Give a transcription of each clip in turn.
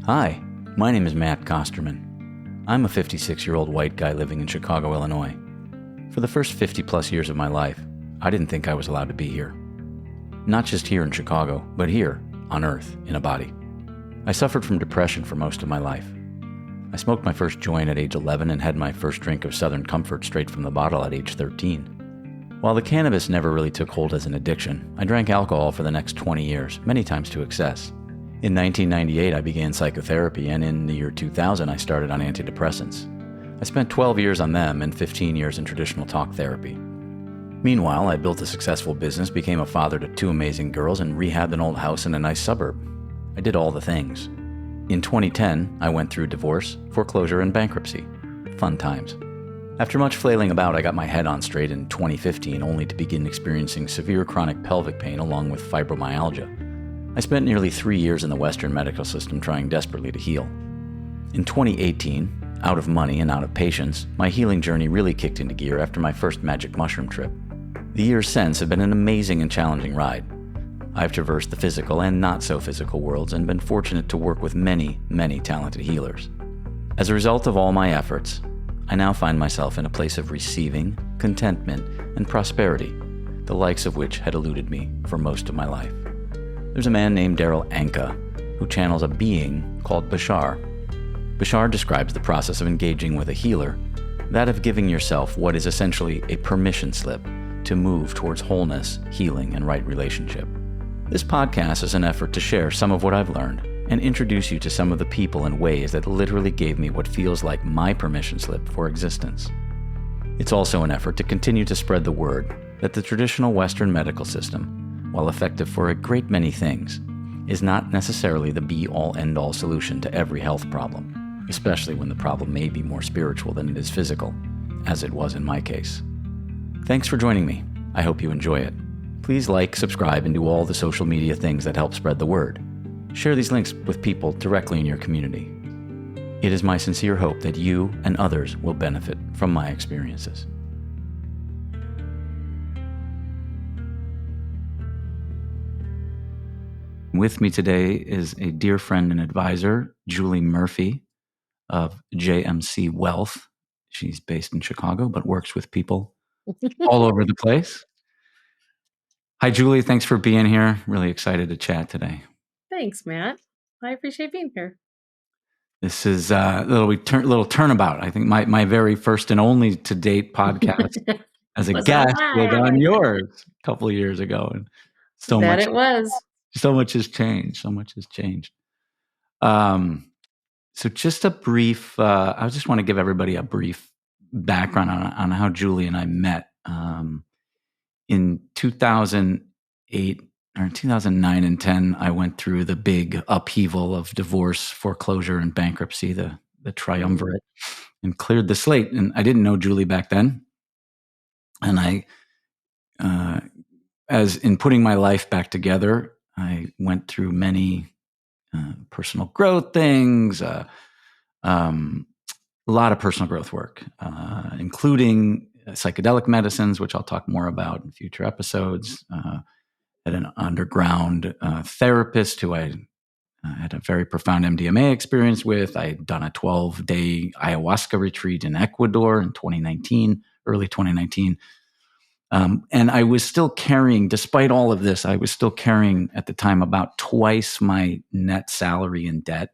Hi, my name is Matt Kosterman. I'm a 56-year-old white guy living in Chicago, Illinois. For the first 50 plus years of my life, I didn't think I was allowed to be here. Not just here in Chicago, but here, on Earth, in a body. I suffered from depression for most of my life. I smoked my first joint at age 11 and had my first drink of Southern Comfort straight from the bottle at age 13. While the cannabis never really took hold as an addiction, I drank alcohol for the next 20 years, many times to excess. In 1998, I began psychotherapy, and in the year 2000, I started on antidepressants. I spent 12 years on them and 15 years in traditional talk therapy. Meanwhile, I built a successful business, became a father to 2 amazing girls, and rehabbed an old house in a nice suburb. I did all the things. In 2010, I went through divorce, foreclosure, and bankruptcy. Fun times. After much flailing about, I got my head on straight in 2015, only to begin experiencing severe chronic pelvic pain along with fibromyalgia. I spent nearly 3 years in the Western medical system trying desperately to heal. In 2018, out of money and out of patience, my healing journey really kicked into gear after my first magic mushroom trip. The years since have been an amazing and challenging ride. I've traversed the physical and not so physical worlds and been fortunate to work with many, many talented healers. As a result of all my efforts, I now find myself in a place of receiving, contentment, and prosperity, the likes of which had eluded me for most of my life. There's a man named Daryl Anka who channels a being called Bashar. Bashar describes the process of engaging with a healer, that of giving yourself what is essentially a permission slip to move towards wholeness, healing, and right relationship. This podcast is an effort to share some of what I've learned and introduce you to some of the people and ways that literally gave me what feels like my permission slip for existence. It's also an effort to continue to spread the word that the traditional Western medical system, while effective for a great many things, is not necessarily the be-all end-all solution to every health problem, especially when the problem may be more spiritual than it is physical, as it was in my case. Thanks for joining me. I hope you enjoy it. Please like, subscribe, and do all the social media things that help spread the word. Share these links with people directly in your community. It is my sincere hope that you and others will benefit from my experiences. With me today is a dear friend and advisor, Julie Murphy of JMC Wealth. She's based in Chicago, but works with people all over the place. Hi, Julie. Thanks for being here. Really excited to chat today. Thanks, Matt. I appreciate being here. This is a little turnabout. I think my very first and only to date podcast as a guest was on yours a couple of years ago, and so much has changed. So much has changed. So just a brief. I just want to give everybody a brief background on how Julie and I met. In 2008 or 2009 and 10, I went through the big upheaval of divorce, foreclosure, and bankruptcy, the triumvirate, and cleared the slate. And I didn't know Julie back then. And I, as in putting my life back together, I went through many personal growth things, a lot of personal growth work, including psychedelic medicines, which I'll talk more about in future episodes. Had an underground therapist who I had a very profound MDMA experience with. I had done a 12-day ayahuasca retreat in Ecuador in 2019, early 2019. And I was still carrying, despite all of this, I was still carrying at the time about twice my net salary in debt.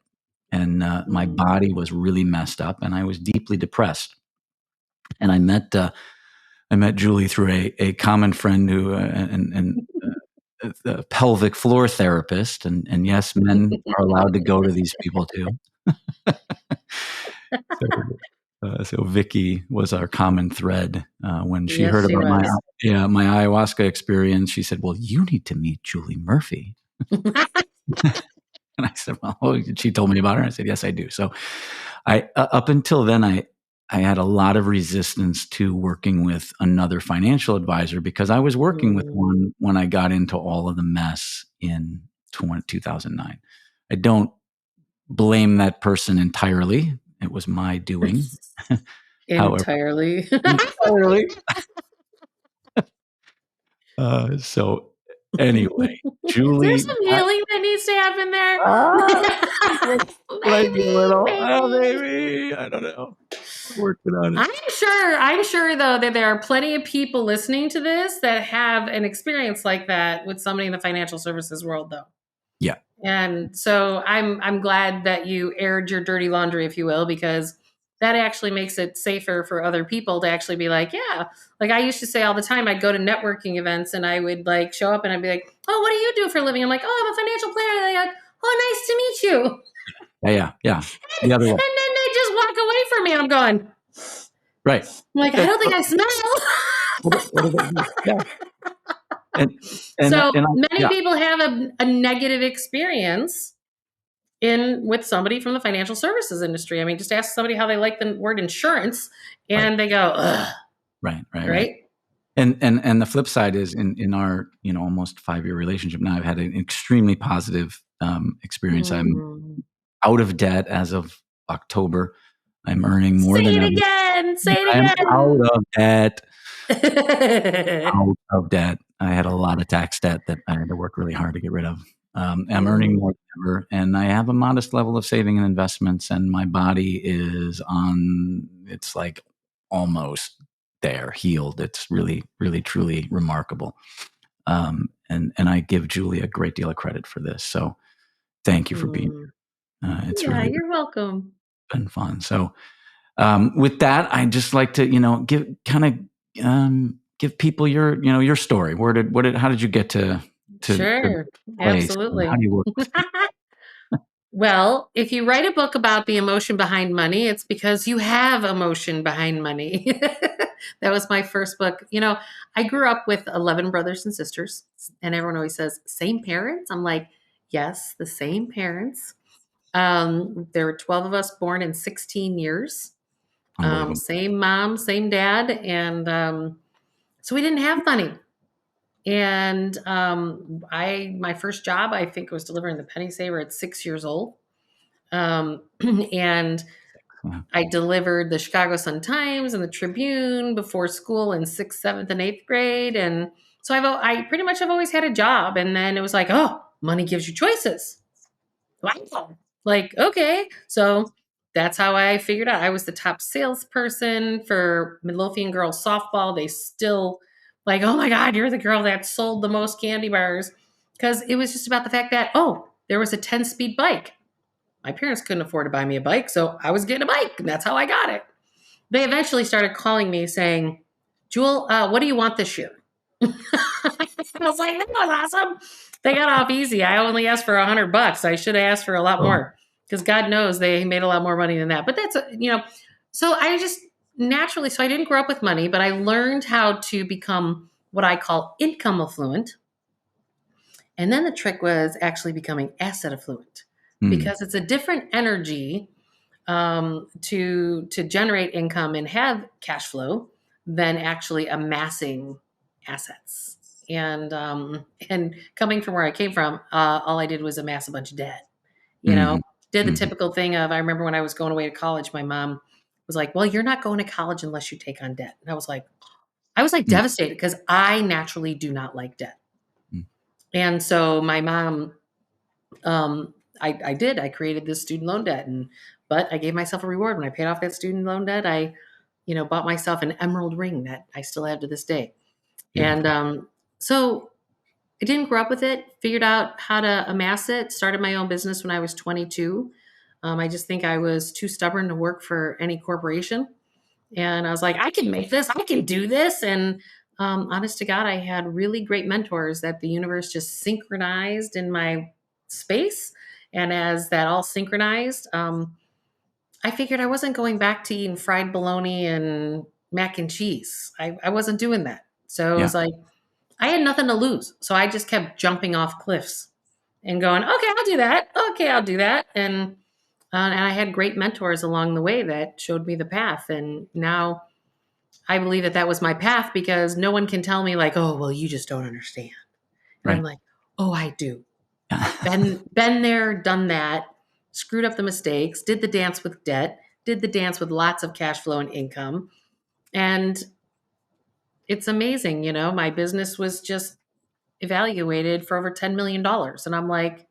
And my body was really messed up and I was deeply depressed. And I met Julie through a common friend who, a pelvic floor therapist. And yes, men are allowed to go to these people too. So Vicky was our common thread. When she heard about my ayahuasca experience, she said, "Well, you need to meet Julie Murphy." And I said, "Well, she told me about her." I said, "Yes, I do." So I up until then, I had a lot of resistance to working with another financial advisor because I was working with one when I got into all of the mess in 2009. I don't blame that person entirely. It was my doing. Entirely. So anyway, Julie. There's some healing that needs to happen there. might be a little, maybe. maybe. I don't know. We're working on it. I'm sure though that there are plenty of people listening to this that have an experience like that with somebody in the financial services world though. Yeah. And so I'm glad that you aired your dirty laundry, if you will, because that actually makes it safer for other people to actually be like, yeah. Like I used to say all the time, I'd go to networking events and I would like show up and I'd be like, oh, what do you do for a living? I'm like, oh, I'm a financial planner. And they're like, oh, nice to meet you. Yeah. And The other way. then they just walk away from me. I'm going, Right. I'm like, I don't think I smell. What do they do? Yeah. So And many yeah. people have a negative experience with somebody from the financial services industry. I mean, just ask somebody how they like the word insurance, and they go, ugh. Right. And the flip side is in our almost 5-year relationship now, I've had an extremely positive experience. I'm out of debt as of October. I'm earning more than ever. Say it I'm again. out of debt. Out of debt. I had a lot of tax debt that I had to work really hard to get rid of. I'm earning more than ever, and I have a modest level of saving and investments, and my body is it's like almost there, healed. It's really, really, truly remarkable. And I give Julie a great deal of credit for this. So thank you for being here. It's really you're welcome. been fun. So with that, I'd just like to, give people your story. How did you get to Sure, place? absolutely. How do you work? Well, if you write a book about the emotion behind money, it's because you have emotion behind money. That was my first book. I grew up with 11 brothers and sisters, and everyone always says, same parents? I'm like, yes, the same parents. There were 12 of us born in 16 years. Unbelievable. Same mom, same dad. And so we didn't have money. And my first job, I think, was delivering the penny saver at 6 years old. And Yeah. I delivered the Chicago Sun-Times and the Tribune before school in 6th, 7th, and 8th grade. And so I pretty much have always had a job. And then it was like, oh, money gives you choices. Wow. Like, okay. So that's how I figured out. I was the top salesperson for Midlothian girls softball. They still like, oh my God, you're the girl that sold the most candy bars. Because it was just about the fact that, oh, there was a 10-speed bike. My parents couldn't afford to buy me a bike, so I was getting a bike, and that's how I got it. They eventually started calling me saying, Jewel, what do you want this year? I was like, that was awesome. They got off easy. I only asked for $100. I should have asked for a lot more because God knows they made a lot more money than that. But that's, so I just naturally, so I didn't grow up with money, but I learned how to become what I call income affluent. And then the trick was actually becoming asset affluent because it's a different energy to generate income and have cash flow than actually amassing assets. And coming from where I came from, all I did was amass a bunch of debt. Did the typical thing of, I remember when I was going away to college, my mom was like, well, you're not going to college unless you take on debt. And I was like devastated because I naturally do not like debt. And so my mom, I created this student loan debt, but I gave myself a reward when I paid off that student loan debt. I, bought myself an emerald ring that I still have to this day. Beautiful. And so I didn't grow up with it, figured out how to amass it, started my own business when I was 22. I just think I was too stubborn to work for any corporation. And I was like, I can make this, I can do this. And honest to God, I had really great mentors that the universe just synchronized in my space. And as that all synchronized, I figured I wasn't going back to eating fried bologna and mac and cheese. I wasn't doing that. So it was like, I had nothing to lose. So I just kept jumping off cliffs and going, okay, I'll do that. Okay, I'll do that. And I had great mentors along the way that showed me the path. And now I believe that was my path because no one can tell me like, oh, well, you just don't understand. And I'm like, oh, I do. been there, done that, screwed up the mistakes, did the dance with debt, did the dance with lots of cash flow and income. And it's amazing, my business was just evaluated for over $10 million. And I'm like,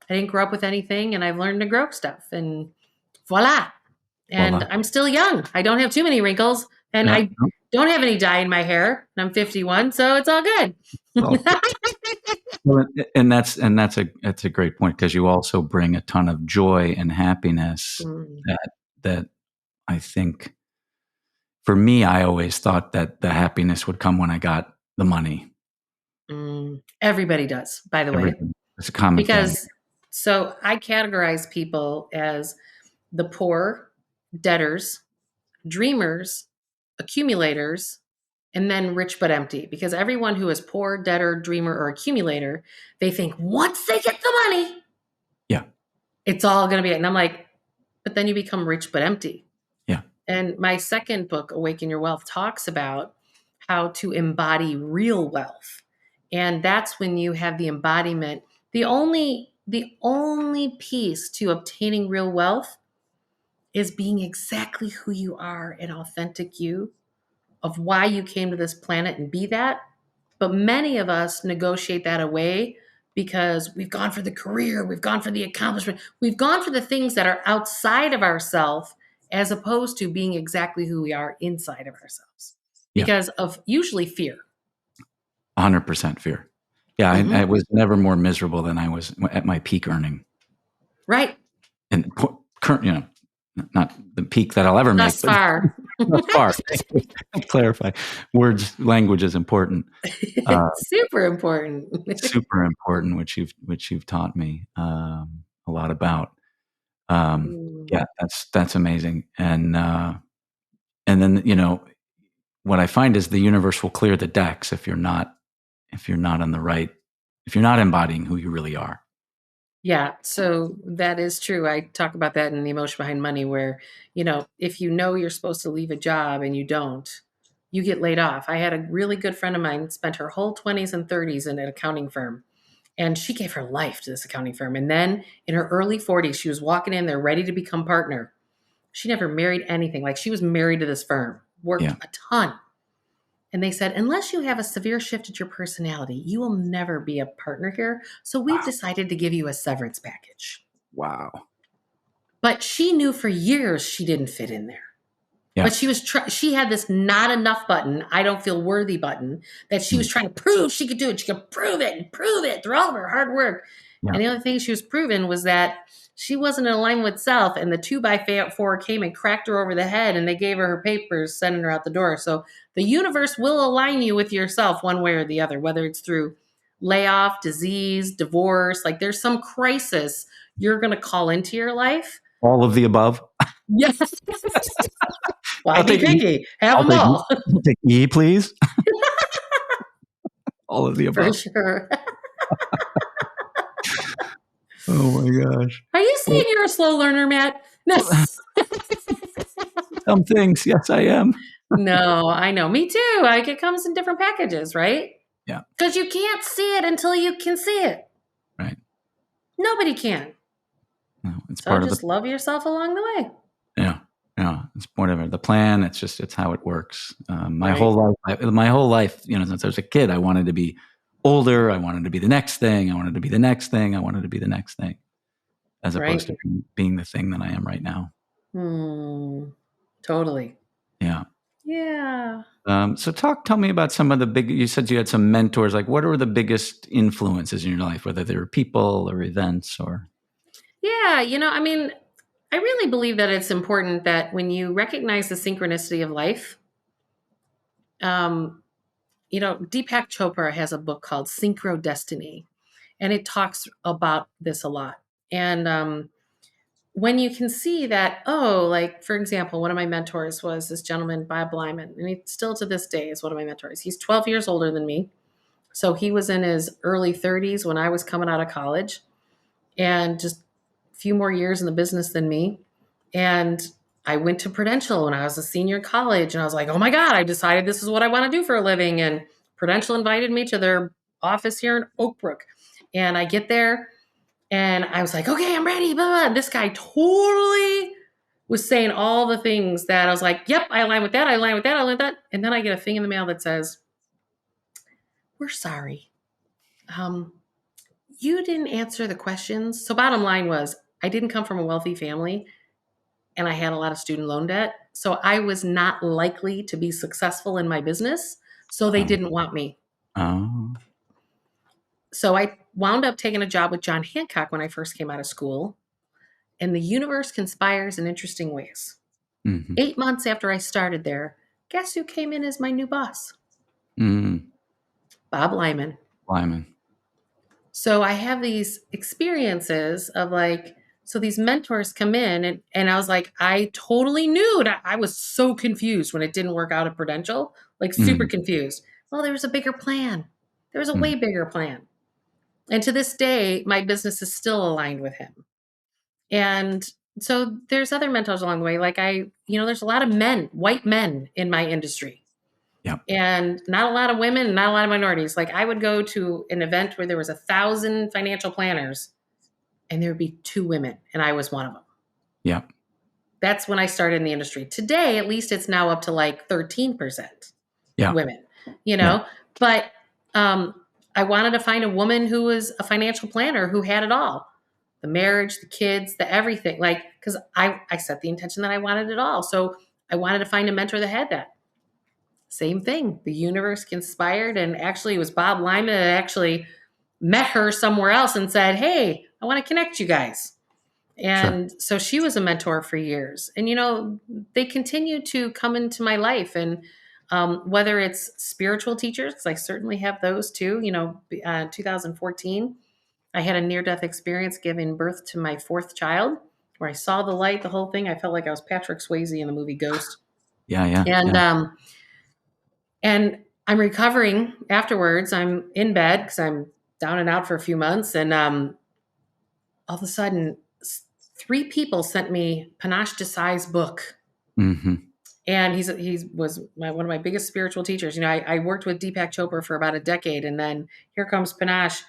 I didn't grow up with anything, and I've learned to grow stuff, and voila. And Voila. I'm still young. I don't have too many wrinkles, and Yeah. I don't have any dye in my hair. And I'm 51, so it's all good. Well, and that's a great point, because you also bring a ton of joy and happiness Mm, that I think, for me, I always thought that the happiness would come when I got the money. Everybody does, by the way, Everything. It's a common thing. because so I categorize people as the poor, debtors, dreamers, accumulators, and then rich but empty. Because everyone who is poor, debtor, dreamer, or accumulator, they think once they get the money, Yeah. it's all going to be it. And I'm like, but then you become rich but empty. Yeah. And my second book, Awaken Your Wealth, talks about how to embody real wealth. And that's when you have the embodiment. The only piece to obtaining real wealth is being exactly who you are, an authentic you, of why you came to this planet and be that. But many of us negotiate that away because we've gone for the career, we've gone for the accomplishment, we've gone for the things that are outside of ourselves, as opposed to being exactly who we are inside of ourselves, Yeah. because of usually fear. 100% fear. Yeah. Mhm. I was never more miserable than I was at my peak earning. Right. And current, not the peak that I'll ever make, Thus far. but far. Clarify. Language is important. Super important. Super important, which you've taught me a lot about. Yeah, that's amazing. And then, what I find is the universe will clear the decks if you're not if you're not embodying who you really are. Yeah, so that is true. I talk about that in The Emotion Behind Money, where, if you know you're supposed to leave a job and you don't, you get laid off. I had a really good friend of mine spent her whole 20s and 30s in an accounting firm, and she gave her life to this accounting firm. And then in her early 40s, she was walking in there ready to become partner. She never married anything. Like, she was married to this firm, worked Yeah. a ton. And they said, unless you have a severe shift in your personality, you will never be a partner here. So we've decided to give you a severance package. Wow. But she knew for years she didn't fit in there. Yeah. But she had this not enough button, I don't feel worthy button, that she was trying to prove she could do it. She could prove it and prove it through all of her hard work. Yeah. And the only thing she was proving was that she wasn't in alignment with self. And the 2x4 came and cracked her over the head, and they gave her her papers, sending her out the door. So the universe will align you with yourself one way or the other, whether it's through layoff, disease, divorce. Like, there's some crisis you're going to call into your life. All of the above. Yes. Well, I'll be picky. Have them all. I'll take E, please. All of the above. For sure. Oh my gosh. Are you saying you're a slow learner, Matt? No. Some things, yes, I am. No, I know. Me too. Like, it comes in different packages, right? Yeah. Because you can't see it until you can see it. Right. Nobody can. No, it's So part just love yourself along the way. Yeah. It's whatever the plan. It's how it works. My Right. whole life, since I was a kid, I wanted to be older. I wanted to be the next thing. I wanted to be the next thing. I wanted to be the next thing, as opposed to being the thing that I am right now. Totally. Yeah. Yeah. So tell me about some of the you said you had some mentors. Like, what are the biggest influences in your life, whether they were people or events or? Yeah. I really believe that it's important that when you recognize the synchronicity of life, Deepak Chopra has a book called Synchro Destiny, and it talks about this a lot. And when you can see that, like, for example, one of my mentors was this gentleman, Bob Lyman, and he still to this day is one of my mentors. He's 12 years older than me. So he was in his early 30s when I was coming out of college, and just a few more years in the business than me. And I went to Prudential when I was a senior in college, and I was like, oh my God, I decided this is what I want to do for a living. And Prudential invited me to their office here in Oak Brook. And I get there, and I was like, okay, I'm ready. Blah, blah. And this guy totally was saying all the things that I was like, yep, I align with that. I align with that. I align with that. And then I get a thing in the mail that says, we're sorry. you didn't answer the questions. So bottom line was, I didn't come from a wealthy family and I had a lot of student loan debt. So I was not likely to be successful in my business. So they Oh. didn't want me. Oh. So I wound up taking a job with John Hancock when I first came out of school. And the universe conspires in interesting ways. Mm-hmm. 8 months after I started there, guess who came in as my new boss? Mm. Bob Lyman. Lyman. So I have these experiences of like, so these mentors come in and I was like, I totally knew that I was so confused when it didn't work out at Prudential, like super Mm. confused. Well, there was a bigger plan. There was a Mm. way bigger plan. And to this day, my business is still aligned with him. And so there's other mentors along the way. Like there's a lot of men, white men in my industry. Yep. And not a lot of women, not a lot of minorities. Like I would go to an event where there was 1,000 financial planners and there would be 2 women and I was one of them. Yep. That's when I started in the industry. Today, at least it's now up to like 13% Yeah. women, Yeah. but I wanted to find a woman who was a financial planner who had it all. The marriage, the kids, the everything. Like, because I set the intention that I wanted it all. So I wanted to find a mentor that had that. Same thing. The universe conspired, and actually, it was Bob Lyman that actually met her somewhere else and said, "Hey, I want to connect you guys." Sure. And so she was a mentor for years. And they continue to come into my life, and whether it's spiritual teachers, because I certainly have those too. 2014, I had a near-death experience giving birth to my 4th child, where I saw the light, the whole thing. I felt like I was Patrick Swayze in the movie Ghost. Yeah. Yeah. And Yeah. and I'm recovering afterwards. I'm in bed because I'm down and out for a few months. And all of a sudden, 3 people sent me Panache Desai's book. Mm-hmm. And he was one of my biggest spiritual teachers. I worked with Deepak Chopra for about a decade. And then here comes Panache.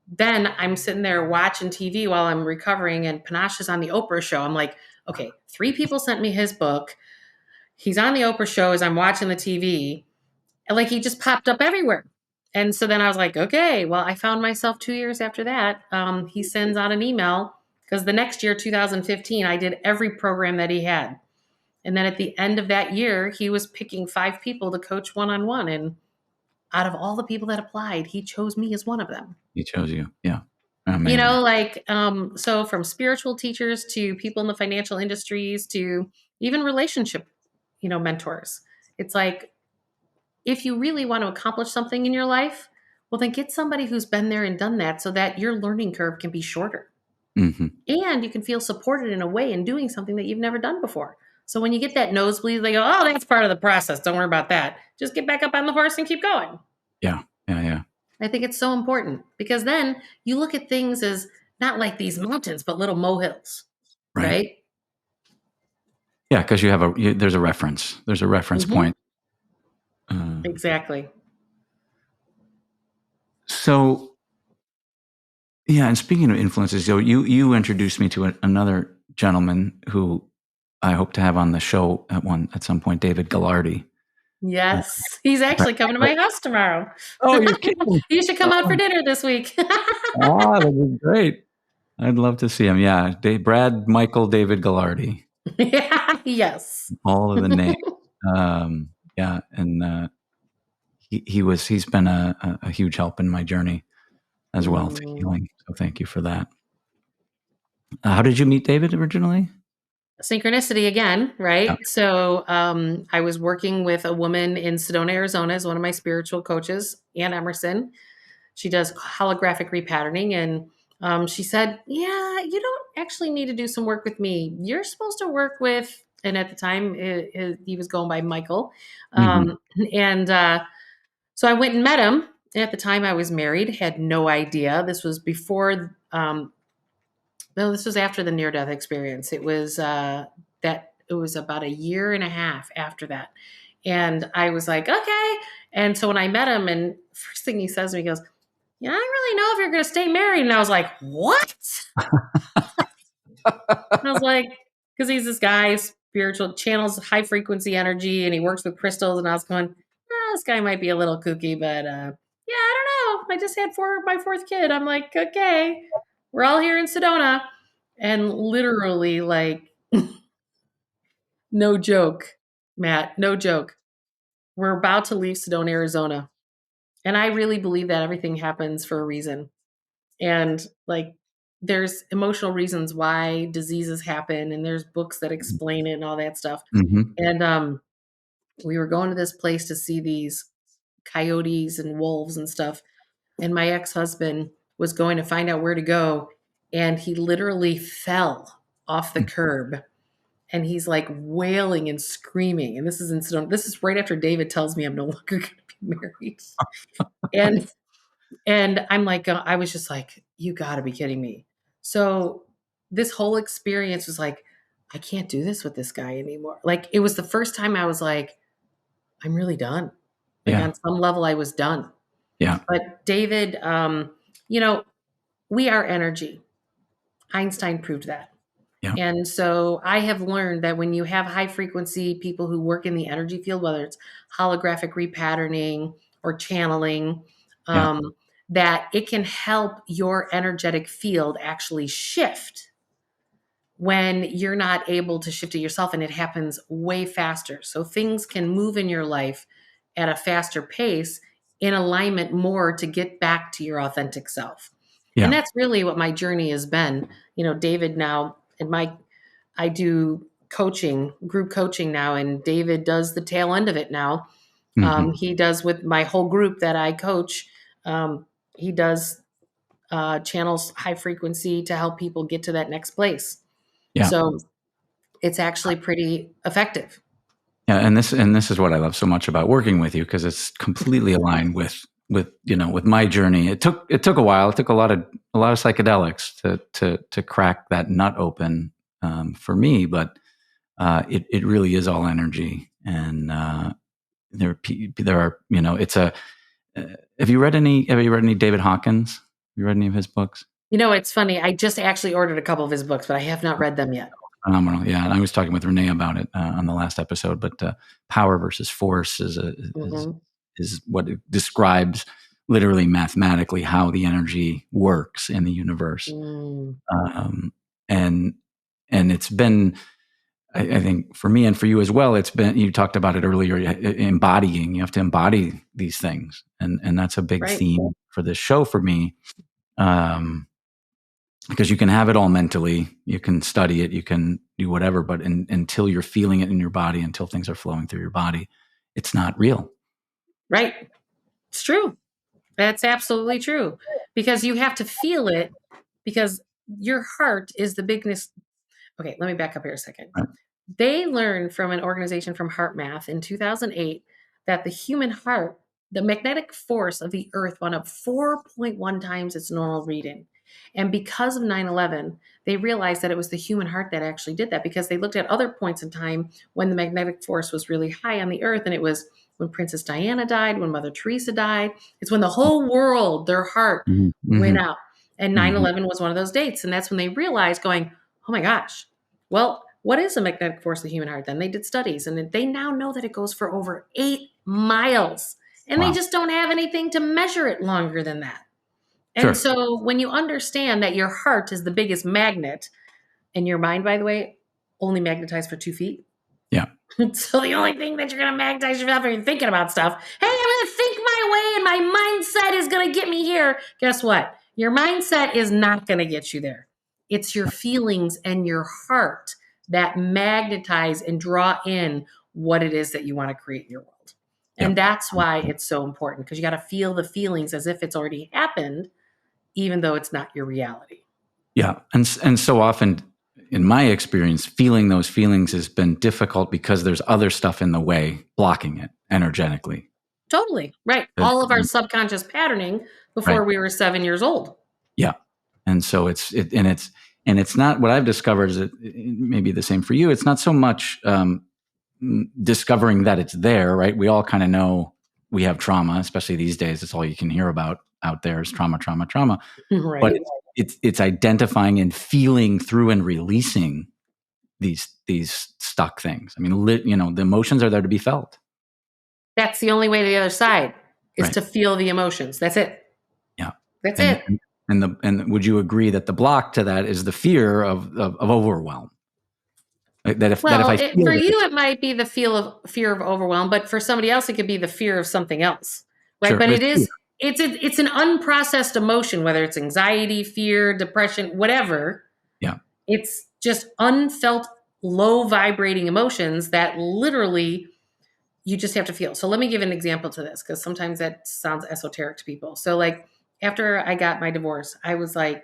Then I'm sitting there watching TV while I'm recovering. And Panache is on the Oprah show. I'm like, okay, 3 people sent me his book. He's on the Oprah show as I'm watching the TV. And like he just popped up everywhere. And so then I was like, okay, well, I found myself 2 years after that. He sends out an email because the next year, 2015, I did every program that he had. And then at the end of that year, he was picking 5 people to coach one-on-one. And out of all the people that applied, he chose me as one of them. He chose you. Yeah. Amazing. So from spiritual teachers to people in the financial industries to even relationship, mentors. It's like, if you really want to accomplish something in your life, well, then get somebody who's been there and done that so that your learning curve can be shorter. Mm-hmm. And you can feel supported in a way in doing something that you've never done before. So when you get that nosebleed, they go, oh, that's part of the process. Don't worry about that. Just get back up on the horse and keep going. Yeah. Yeah. Yeah. I think it's so important because then you look at things as not like these mountains, but little molehills, Right. right? Yeah. Because there's a reference. There's a reference point. Exactly. So, yeah. And speaking of influences, so you introduced me to another gentleman who I hope to have on the show at some point, David Gallardi. Yes. He's actually coming to my house tomorrow. Oh, you're kidding. You should come out for dinner this week. Oh, that'd be great. I'd love to see him. Yeah. Brad Michael David Gallardi. Yeah, yes. All of the names. Yeah. And he's been a huge help in my journey as well to healing. So thank you for that. How did you meet David originally? Synchronicity again, right? Yeah. So I was working with a woman in Sedona, Arizona, as one of my spiritual coaches, Ann Emerson. She does holographic repatterning. And she said, yeah, you don't actually need to do some work with me. You're supposed to work with, and at the time he was going by Michael. Mm-hmm. And so I went and met him. And at the time I was married, had no idea. This was before, no, this was after the near-death experience. It was it was about a year and a half after that. And I was like, okay. And so when I met him, and first thing he says to me, he goes, yeah, I don't really know if you're going to stay married. And I was like, what? I was like, because he's this guy, spiritual, channels high frequency energy, and he works with crystals. And I was going, this guy might be a little kooky, but yeah, I don't know. I just had my fourth kid. I'm like, okay, we're all here in Sedona. And literally, like, no joke, Matt, no joke. We're about to leave Sedona, Arizona. And I really believe that everything happens for a reason. And like, there's emotional reasons why diseases happen, and there's books that explain it and all that stuff. Mm-hmm. And we were going to this place to see these coyotes and wolves and stuff. And my ex-husband was going to find out where to go, and he literally fell off the curb, and he's like wailing and screaming. And this is incident. This is right after David tells me I'm no longer going to be married. And I'm like, I was just like, you got to be kidding me. So this whole experience was like, I can't do this with this guy anymore. Like, it was the first time I was like, I'm really done. Like, Yeah. on some level, I was done. Yeah. But David, you know, we are energy. Einstein proved that. Yeah. And so I have learned that when you have high frequency people who work in the energy field, whether it's holographic repatterning or channeling, Yeah. that it can help your energetic field actually shift when you're not able to shift it yourself, and it happens way faster. So things can move in your life at a faster pace, in alignment more to get back to your authentic self. And Yeah. that's really what my journey has been. David now, and I do coaching, group coaching now, and David does the tail end of it now. Mm-hmm. He does with my whole group that I coach. He does channels high frequency to help people get to that next place. Yeah. So it's actually pretty effective. Yeah. And this is what I love so much about working with you, because it's completely aligned with my journey. It took a while. It took a lot of psychedelics to crack that nut open for me, but it really is all energy. And there are, it's a. Have you read any David Hawkins? Have you read any of his books? It's funny. I just actually ordered a couple of his books, but I have not read them yet. Phenomenal. Yeah. And I was talking with Renee about it on the last episode, but power versus force is Mm-hmm. what it describes literally mathematically how the energy works in the universe. Mm. And it's been, I think for me and for you as well, it's been, you talked about it earlier, embodying. You have to embody these things. And that's a big Right. theme for this show for me. Because you can have it all mentally, you can study it, you can do whatever, but until you're feeling it in your body, until things are flowing through your body, it's not real. Right. It's true. That's absolutely true. Because you have to feel it, because your heart is the biggest. Okay, let me back up here a second. Right. They learned from an organization from Heart Math in 2008 that the human heart, the magnetic force of the earth went up 4.1 times its normal reading. And because of 9/11, they realized that it was the human heart that actually did that, because they looked at other points in time when the magnetic force was really high on the earth. And it was when Princess Diana died, when Mother Teresa died. It's when the whole world, their heart Mm-hmm. went out. And Mm-hmm. 9/11 was one of those dates. And that's when they realized, going, oh my gosh, well, what is the magnetic force of the human heart? Then they did studies, and they now know that it goes for over 8 miles. And Wow. they just don't have anything to measure it longer than that. Sure. And so when you understand that your heart is the biggest magnet, and your mind, by the way, only magnetized for 2 feet. Yeah. So the only thing that you're going to magnetize yourself when you're thinking about stuff, hey, I'm going to think my way and my mindset is going to get me here. Guess what? Your mindset is not going to get you there. It's your feelings and your heart that magnetize and draw in what it is that you want to create in your world. And that's why it's so important, because you got to feel the feelings as if it's already happened, even though it's not your reality. Yeah. And so often, in my experience, feeling those feelings has been difficult because there's other stuff in the way blocking it energetically. Totally. Right. All of our subconscious patterning before we were 7 years old. Yeah. And so it's not, what I've discovered is, it may be the same for you. It's not so much discovering that it's there, right? We all kind of know we have trauma, especially these days. It's all you can hear about out there is trauma. Right. But it's identifying and feeling through and releasing these stuck things. I mean, the emotions are there to be felt. That's the only way to the other side, is Right. to feel the emotions. That's it. That's And it. and would you agree that the block to that is the fear of overwhelm? Like that if Well, I for feel you, this, it might be the fear of overwhelm, but for somebody else, it could be the fear of something else, right? sure, But but it's fear. it's an unprocessed emotion, whether it's anxiety, fear, depression, whatever. Yeah. It's just unfelt, low vibrating emotions that literally you just have to feel. So let me give an example to this because sometimes that sounds esoteric to people. So like after I got my divorce, I was like,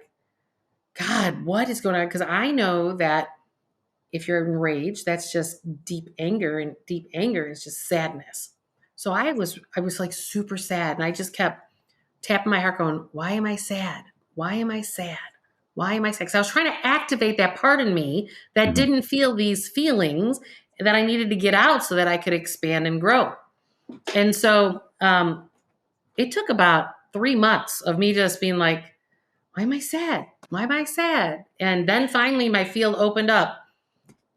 God, what is going on? Because I know that if you're enraged, that's just deep anger, and deep anger is just sadness. So I was like super sad, and I just kept tapping my heart, going, "Why am I sad? Why am I sad? Why am I sad?" Because I was trying to activate that part in me that Mhm. didn't feel these feelings that I needed to get out so that I could expand and grow. And so it took about 3 months of me just being like, "Why am I sad? Why am I sad?" And then finally, my field opened up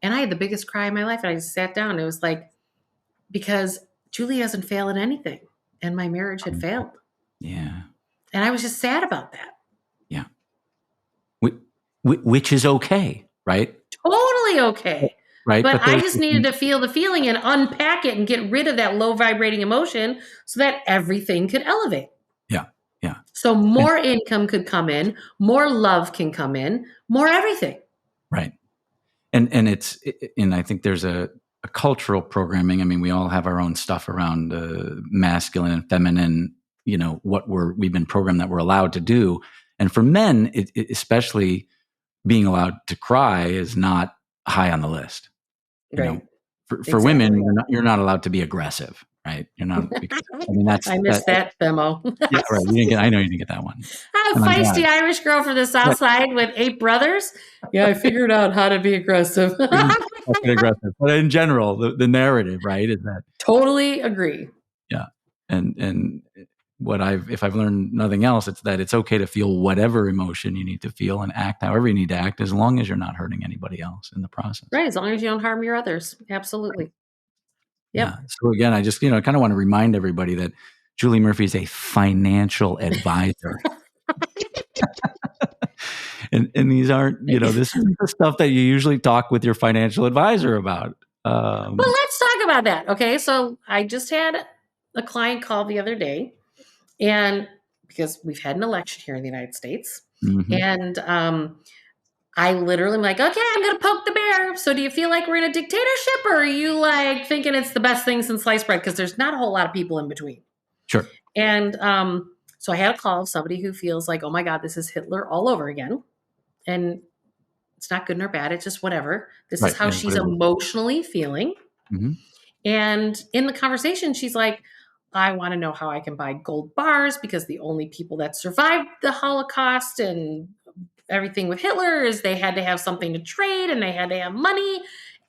and I had the biggest cry in my life. And I just sat down. It was like, because Julie doesn't fail at anything. And my marriage had failed. Yeah. And I was just sad about that. Yeah. Which is okay, right? Totally okay. Right. But But I there's just needed to feel the feeling and unpack it and get rid of that low vibrating emotion so that everything could elevate. yeah. Yeah. So And, more income could come in, more love can come in, more everything. right. And it's and I think there's a cultural programming. I mean, we all have our own stuff around masculine and feminine. What we've been programmed that we're allowed to do. And for men, especially being allowed to cry is not high on the list. You know, Right. for women, Exactly. you're not allowed to be aggressive, right? You're not, because I mean that's I that. missed that memo. Yeah, right. You didn't get. I know you didn't get that one, I'm and a I'm feisty glad. Irish girl from the Right. South Side with 8 brothers. Yeah, I figured out how to be aggressive. Fucking aggressive, but in general, the narrative, right, is that Totally agree. yeah, and if I've learned nothing else, it's that it's okay to feel whatever emotion you need to feel and act however you need to act, as long as you're not hurting anybody else in the process. Right, as long as you don't harm your others. Absolutely. Yeah. Yep. So again, I just kind of want to remind everybody that Julie Murphy is a financial advisor. And these aren't, this is the stuff that you usually talk with your financial advisor about. Well, let's talk about that. Okay, so I just had a client call the other day, and because we've had an election here in the United States, Mhm. and I literally am like, okay, I'm gonna poke the bear. So do you feel like we're in a dictatorship, or are you like thinking it's the best thing since sliced bread? Because there's not a whole lot of people in between. Sure. And so I had a call of somebody who feels like, oh my God, this is Hitler all over again. And it's not good nor bad. It's just whatever. This is Right. how Yeah. What she's is it? emotionally feeling. Mhm. And in the conversation, she's like, I want to know how I can buy gold bars because the only people that survived the Holocaust and everything with Hitler is they had to have something to trade and they had to have money.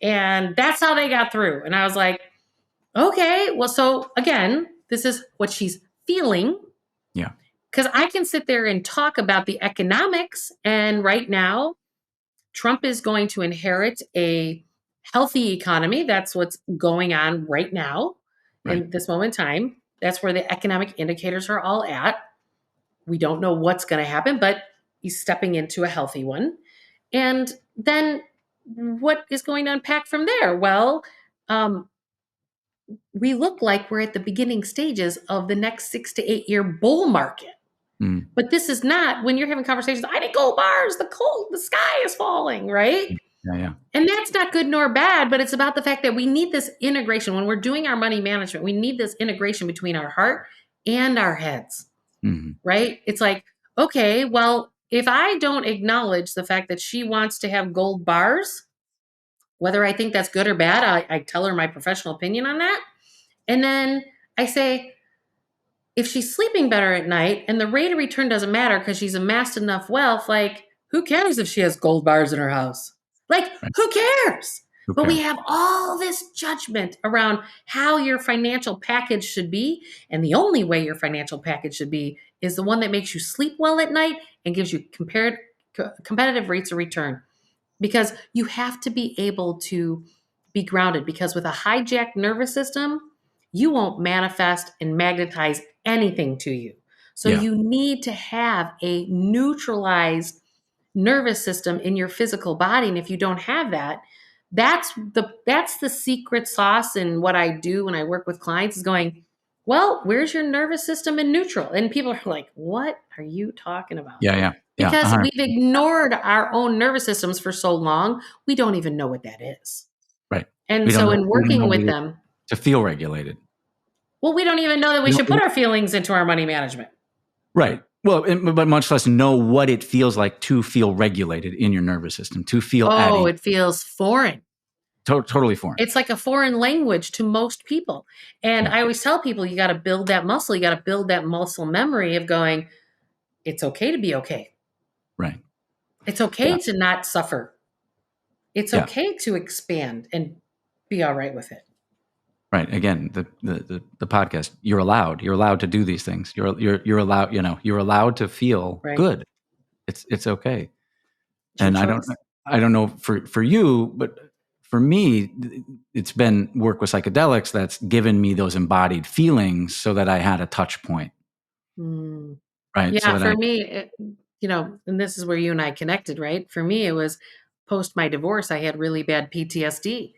And that's how they got through. And I was like, okay, well, so again, this is what she's feeling. Yeah. Because I can sit there and talk about the economics. And right now, Trump is going to inherit a healthy economy. That's what's going on right now Right. in this moment in time. That's where the economic indicators are all at. We don't know what's going to happen, but he's stepping into a healthy one. And then what is going to unpack from there? Well, um, we look like we're at the beginning stages of the next 6 to 8 year bull market. Mm. But this is not when you're having conversations. I need gold bars. The sky is falling, right? Yeah. Yeah. And that's not good nor bad, but it's about the fact that we need this integration when we're doing our money management. We need this integration between our heart and our heads, Mhm. right? It's like, okay, well, if I don't acknowledge the fact that she wants to have gold bars, whether I think that's good or bad, I tell her my professional opinion on that. And then I say, if she's sleeping better at night and the rate of return doesn't matter because she's amassed enough wealth, like, who cares if she has gold bars in her house? Like, Right. who cares? Who But we cares? have all this judgment around how your financial package should be. And the only way your financial package should be is the one that makes you sleep well at night and gives you competitive rates of return. Because you have to be able to be grounded. Because with a hijacked nervous system, you won't manifest and magnetize anything to you. So Yeah. you need to have a neutralized nervous system in your physical body. And if you don't have that, that's the secret sauce in what I do when I work with clients is going, well, where's your nervous system in neutral? And people are like, what are you talking about? Yeah. Yeah. Yeah. Because 100. we've ignored our own nervous systems for so long, we don't even know what that is. Right. And We don't so know. in We don't know working what with it is them, to feel regulated. well, we don't even know that we We should don't, put our feelings into our money management. right. Well, but much less know what it feels like to feel regulated in your nervous system, to feel at Oh, ease. it feels foreign. Totally foreign. It's like a foreign language to most people. And Yeah. I always tell people you got to build that muscle. You got to build that muscle memory of going, it's okay to be okay. Right. It's okay to not suffer. It's Yeah. okay to expand and be all right with it. Right. Again, the podcast. You're allowed. You're allowed to do these things. You're allowed. You're allowed to feel Right. good. It's okay. It's your And choice. I don't know for you, but for me, it's been work with psychedelics that's given me those embodied feelings, so that I had a touch point. Mm. Right. So Yeah, that for me, and this is where you and I connected, right? For me, it was post my divorce, I had really bad PTSD.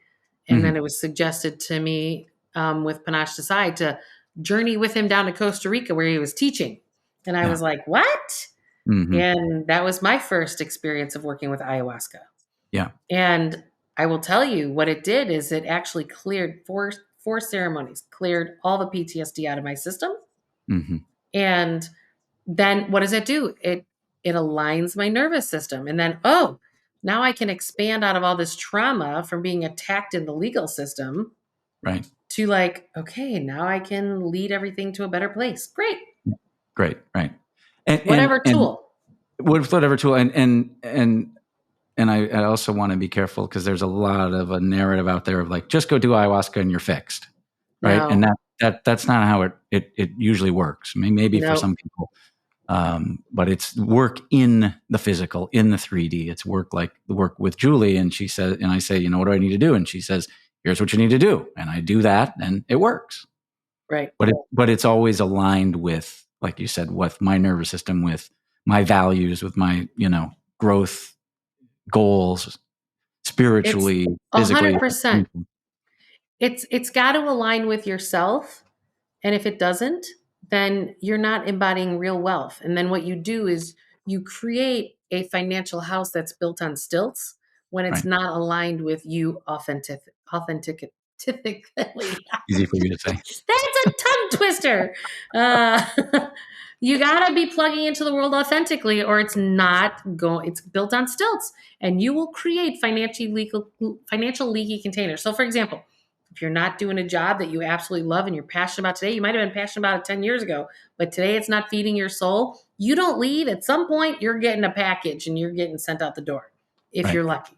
And then Mhm. it was suggested to me with Panache Desai to journey with him down to Costa Rica where he was teaching. And I Yeah. was like, what? Hmm. And that was my first experience of working with ayahuasca. Yeah. And I will tell you what it did is it actually cleared four ceremonies, cleared all the PTSD out of my system. Hmm. And then what does it do? It aligns my nervous system. And then, now I can expand out of all this trauma from being attacked in the legal system Right. to like, okay, now I can lead everything to a better place. Great. Great. Right. And Whatever and tool. whatever tool and I also want to be careful, because there's a lot of a narrative out there of like, just go do ayahuasca and you're fixed. Right. And No, that's not how it usually works. I mean, maybe for no, some people, but it's work in the physical, in the 3D. It's work like the work with Julie. And she says, and I say, what do I need to do? And she says, here's what you need to do. And I do that and it works. right. But it's always aligned with, like you said, with my nervous system, with my values, with my, growth goals, It's spiritually, physically. 100%. It's got to align with yourself. And if it doesn't, then you're not embodying real wealth. And then what you do is you create a financial house that's built on stilts when it's Right. not aligned with you authentically. Easy for you to say. That's a tongue twister. Uh, you got to be plugging into the world authentically, or it's not going. It's built on stilts, and you will create financial leaky containers. So, for example, if you're not doing a job that you absolutely love and you're passionate about today, you might have been passionate about it 10 years ago, but today it's not feeding your soul. You don't leave. At some point, you're getting a package and you're getting sent out the door if Right. you're lucky.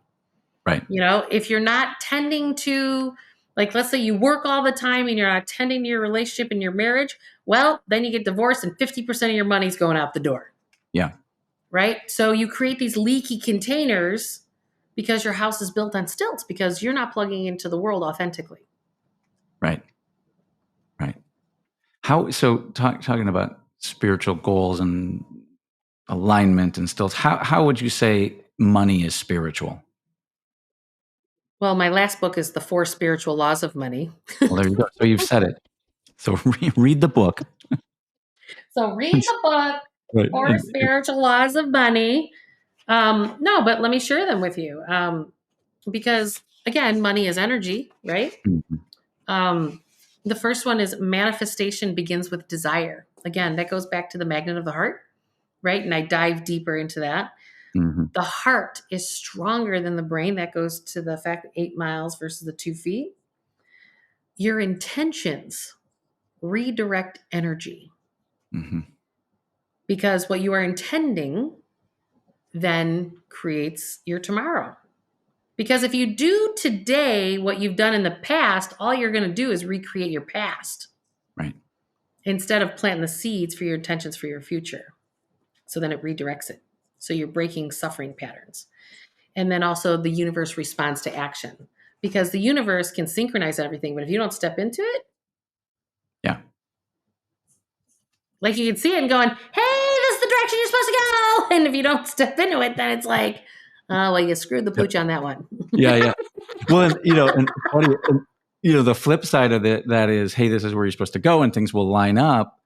Right. If you're not tending to, like, let's say you work all the time and you're not tending to your relationship and your marriage, well, then you get divorced and 50% of your money's going out the door. Yeah. Right? So you create these leaky containers because your house is built on stilts because you're not plugging into the world authentically. Right. Right. Talking about spiritual goals and alignment and stilts, how would you say money is spiritual? Well, my last book is The Four Spiritual Laws of Money. Well, there you go. So you've said it. So read the book. So read the book, Right. Four Spiritual Laws of Money. No, but let me share them with you. Because again, money is energy, right? Mhm. The first one is manifestation begins with desire. Again, that goes back to the magnet of the heart, right? And I dive deeper into that. Mhm. The heart is stronger than the brain. That goes to the fact that 8 miles versus the 2 feet. Your intentions redirect energy Mhm. because what you are intending then creates your tomorrow. Because if you do today what you've done in the past, all you're going to do is recreate your past Right. instead of planting the seeds for your intentions for your future. So then it redirects it. So you're breaking suffering patterns. And then also the universe responds to action because the universe can synchronize everything. But if you don't step into it, Yeah. Like you can see it and going, hey, this is the direction you're supposed to go. And if you don't step into it, then it's like, well, you screwed the Yeah, pooch on that one. yeah, yeah. Well, and funny, the flip side of it, that is, hey, this is where you're supposed to go, and things will line up.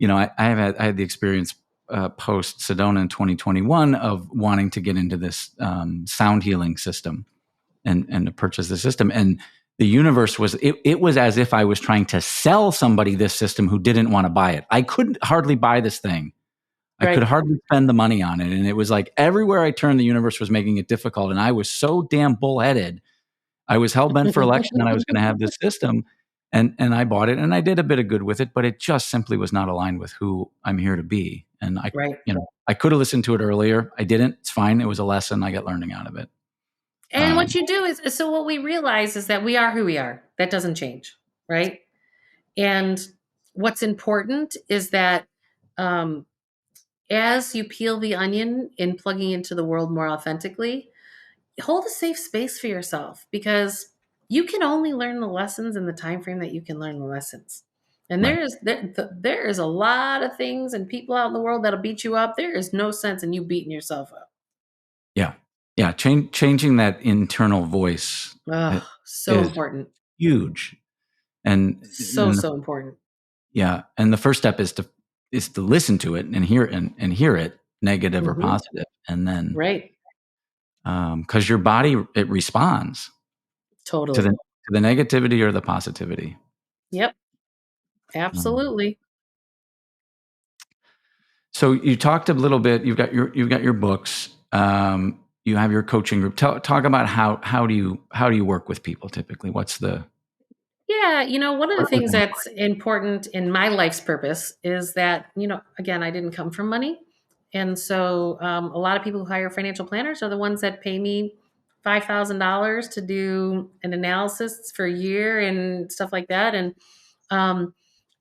I had the experience post Sedona in 2021 of wanting to get into this sound healing system and to purchase the system. And the universe it was as if I was trying to sell somebody this system who didn't want to buy it. I couldn't hardly buy this thing. I could Right. hardly spend the money on it. And it was like everywhere I turned, the universe was making it difficult. And I was so damn bullheaded. I was hell bent for election that I was going to have this system. And I bought it and I did a bit of good with it, but it just simply was not aligned with who I'm here to be. And Right. I could have listened to it earlier. I didn't. It's fine. It was a lesson. I got learning out of it. And what you do is, so what we realize is that we are who we are. That doesn't change, right? And what's important is that as you peel the onion in plugging into the world more authentically, hold a safe space for yourself because you can only learn the lessons in the time frame that you can learn the lessons. And Right. there is a lot of things and people out in the world that'll beat you up. There is no sense in you beating yourself up. Yeah. Yeah. Changing that internal voice Oh, so is important. huge. And So important. yeah. And the first step is to listen to it and hear it, negative or Mhm. positive. And then, Right. because your body, it responds to Totally. the negativity or the positivity. Yep. Um, Absolutely. so you talked a little bit. You've got your books. You have your coaching group. Talk about how do you work with people typically? What's the Yeah, one of the things that's important in my life's purpose is that, again, I didn't come from money. And so a lot of people who hire financial planners are the ones that pay me $5,000 to do an analysis for a year and stuff like that. And um,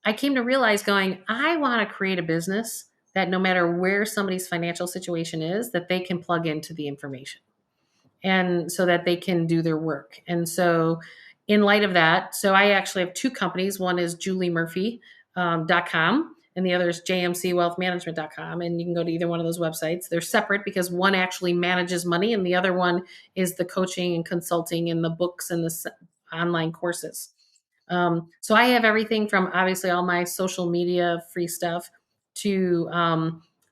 I came to realize going, I want to create a business that no matter where somebody's financial situation is, that they can plug into the information and so that they can do their work. And so, in light of that, so I actually have two companies. One is juliemurphy.com and the other is jmcwealthmanagement.com. And you can go to either one of those websites. They're separate because one actually manages money and the other one is the coaching and consulting and the books and the online courses. So I have everything from obviously all my social media free stuff to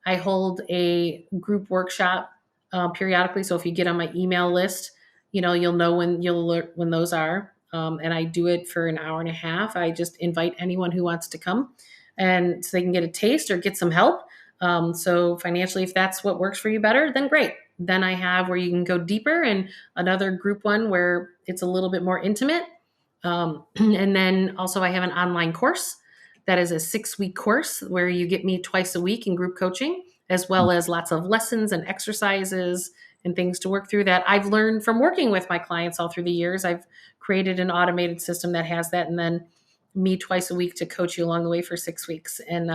I hold a group workshop periodically. So if you get on my email list, you'll know when those are. And I do it for an hour and a half. I just invite anyone who wants to come, and so they can get a taste or get some help. So financially, if that's what works for you better, then great. Then I have where you can go deeper, and another group one where it's a little bit more intimate. And then also I have an online course that is a 6-week course where you get me twice a week in group coaching, as well as lots of lessons and exercises and things to work through that I've learned from working with my clients all through the years. I've created an automated system that has that, and then me twice a week to coach you along the way for 6 weeks. And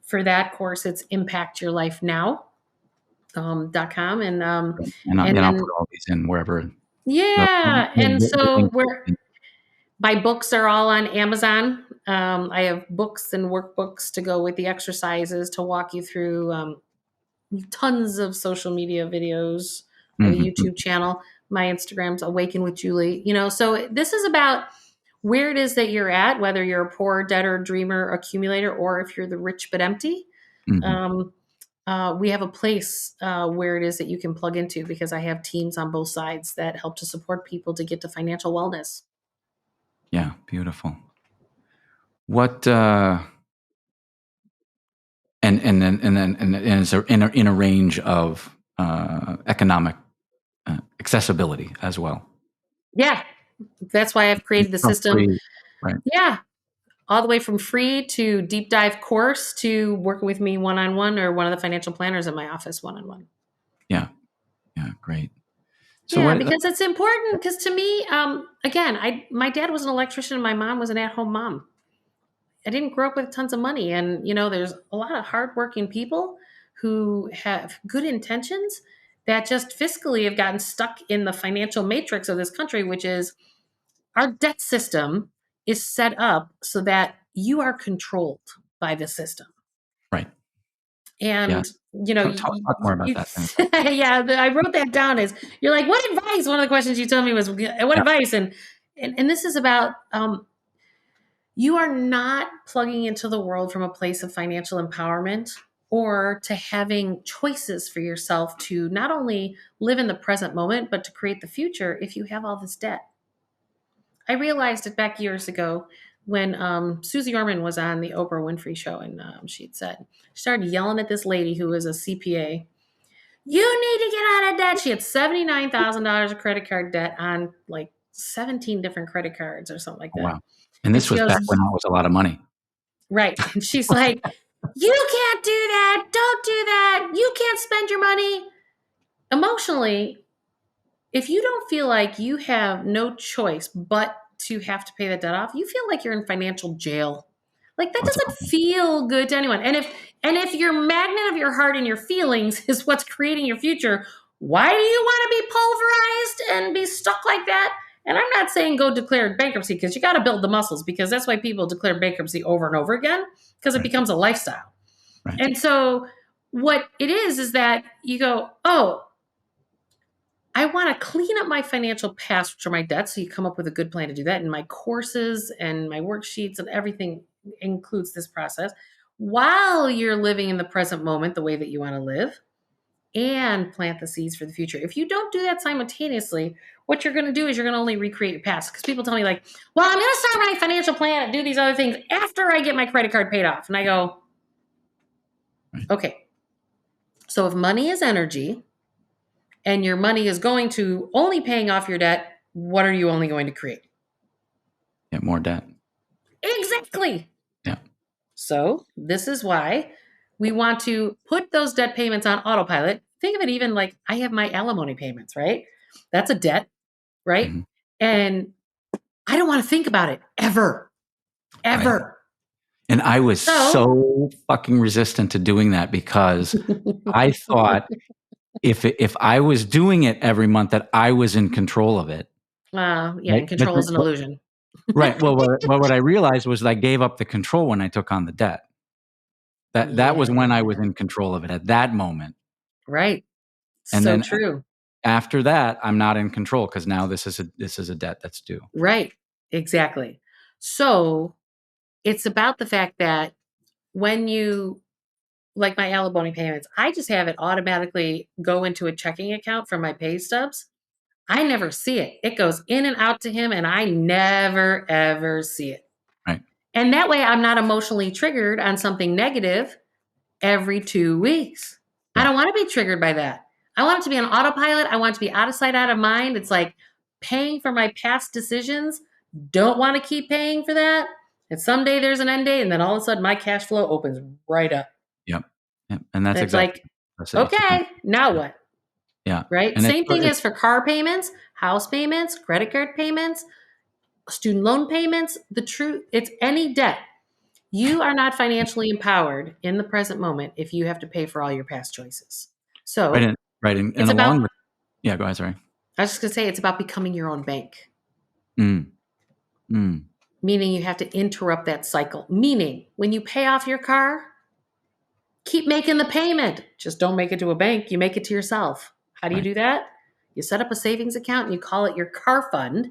for that course, it's impactyourlifenow.com. And I'll then, put all these in wherever yeah. And the so links. my books are all on Amazon. I have books and workbooks to go with the exercises to walk you through tons of social media videos. I have a Mhm. YouTube channel. My Instagram's Awaken with Julie. So this is about where it is that you're at, whether you're a poor debtor, dreamer, accumulator, or if you're the rich but empty. Mhm. Um, we have a place where it is that you can plug into because I have teams on both sides that help to support people to get to financial wellness. Yeah, beautiful. What and it's in a range of economic accessibility as well. Yeah, that's why I've created the From system. free, right? Yeah, all the way from free to deep dive course to working with me one on one or one of the financial planners in my office one on one. Yeah, yeah, great. So Yeah, what? because it's important. Because to me, again, my dad was an electrician and my mom was an at home mom. I didn't grow up with tons of money, and there's a lot of hardworking people who have good intentions that just fiscally have gotten stuck in the financial matrix of this country, which is our debt system is set up so that you are controlled by the system. Right. Yeah. And, Talk more about that. yeah, I wrote that down as you're like, what advice? One of the questions you told me was, what Yeah. advice? And this is about, you are not plugging into the world from a place of financial empowerment or to having choices for yourself to not only live in the present moment, but to create the future if you have all this debt. I realized it back years ago when Susie Orman was on the Oprah Winfrey show, and she started yelling at this lady who was a CPA. You need to get out of debt. She had $79,000 of credit card debt on like 17 different credit cards or something like Oh, that. wow. And And this she was back when goes, that was a lot of money. right. And she's like, you can't do that. Don't do that. You can't spend your money. Emotionally, if you don't feel like you have no choice but to have to pay that debt off, you feel like you're in financial jail. Like that What's doesn't feel good to anyone. And if your magnet of your heart and your feelings is what's creating your future, why do you want to be pulverized and be stuck like that? And I'm not saying go declare bankruptcy, because you got to build the muscles, because that's why people declare bankruptcy over and over again, because it Right. becomes a lifestyle. Right. And so what it is that you go, oh, I want to clean up my financial past, which are my debts. So you come up with a good plan to do that. And my courses and my worksheets and everything includes this process while you're living in the present moment the way that you want to live, and plant the seeds for the future. If you don't do that simultaneously, what you're going to do is you're going to only recreate your past. Because people tell me like, well, I'm going to start my financial plan and do these other things after I get my credit card paid off. And I go, okay. So if money is energy, and your money is going to only paying off your debt, what are you only going to create? Get more debt. Exactly. Yeah. So this is why we want to put those debt payments on autopilot. Think of it even like I have my alimony payments, right? That's a debt, right? Mm-hmm. And I don't want to think about it ever. Right. And I was so fucking resistant to doing that, because I thought if I was doing it every month that I was in control of it. Yeah, Right? and control is an illusion. Right. Well, what I realized was that I gave up the control when I took on the debt. That was when I was in control of it, at that moment. Right. And so then true. After that, I'm not in control, because now this is a debt that's due. Right. Exactly. So it's about the fact that when you, like my alimony payments, I just have it automatically go into a checking account from my pay stubs. I never see it. It goes in and out to him, and I never, ever see it. Right. And that way I'm not emotionally triggered on something negative every 2 weeks. Yeah. I don't want to be triggered by that. I want it to be on autopilot. I want it to be out of sight, out of mind. It's like paying for my past decisions. Don't want to keep paying for that. And someday there's an end date, and then all of a sudden my cash flow opens right up. Yep. And that's it's exactly like, okay, now what? Yeah. Right. And Same thing is for car payments, house payments, credit card payments, student loan payments. The truth, it's any debt. You are not financially empowered in the present moment if you have to pay for all your past choices. So right. And along with, yeah, go ahead. Sorry. I was just going to say, it's about becoming your own bank. Meaning you have to interrupt that cycle. Meaning when you pay off your car, keep making the payment. Just don't make it to a bank. You make it to yourself. How do you do that? You set up a savings account and you call it your car fund,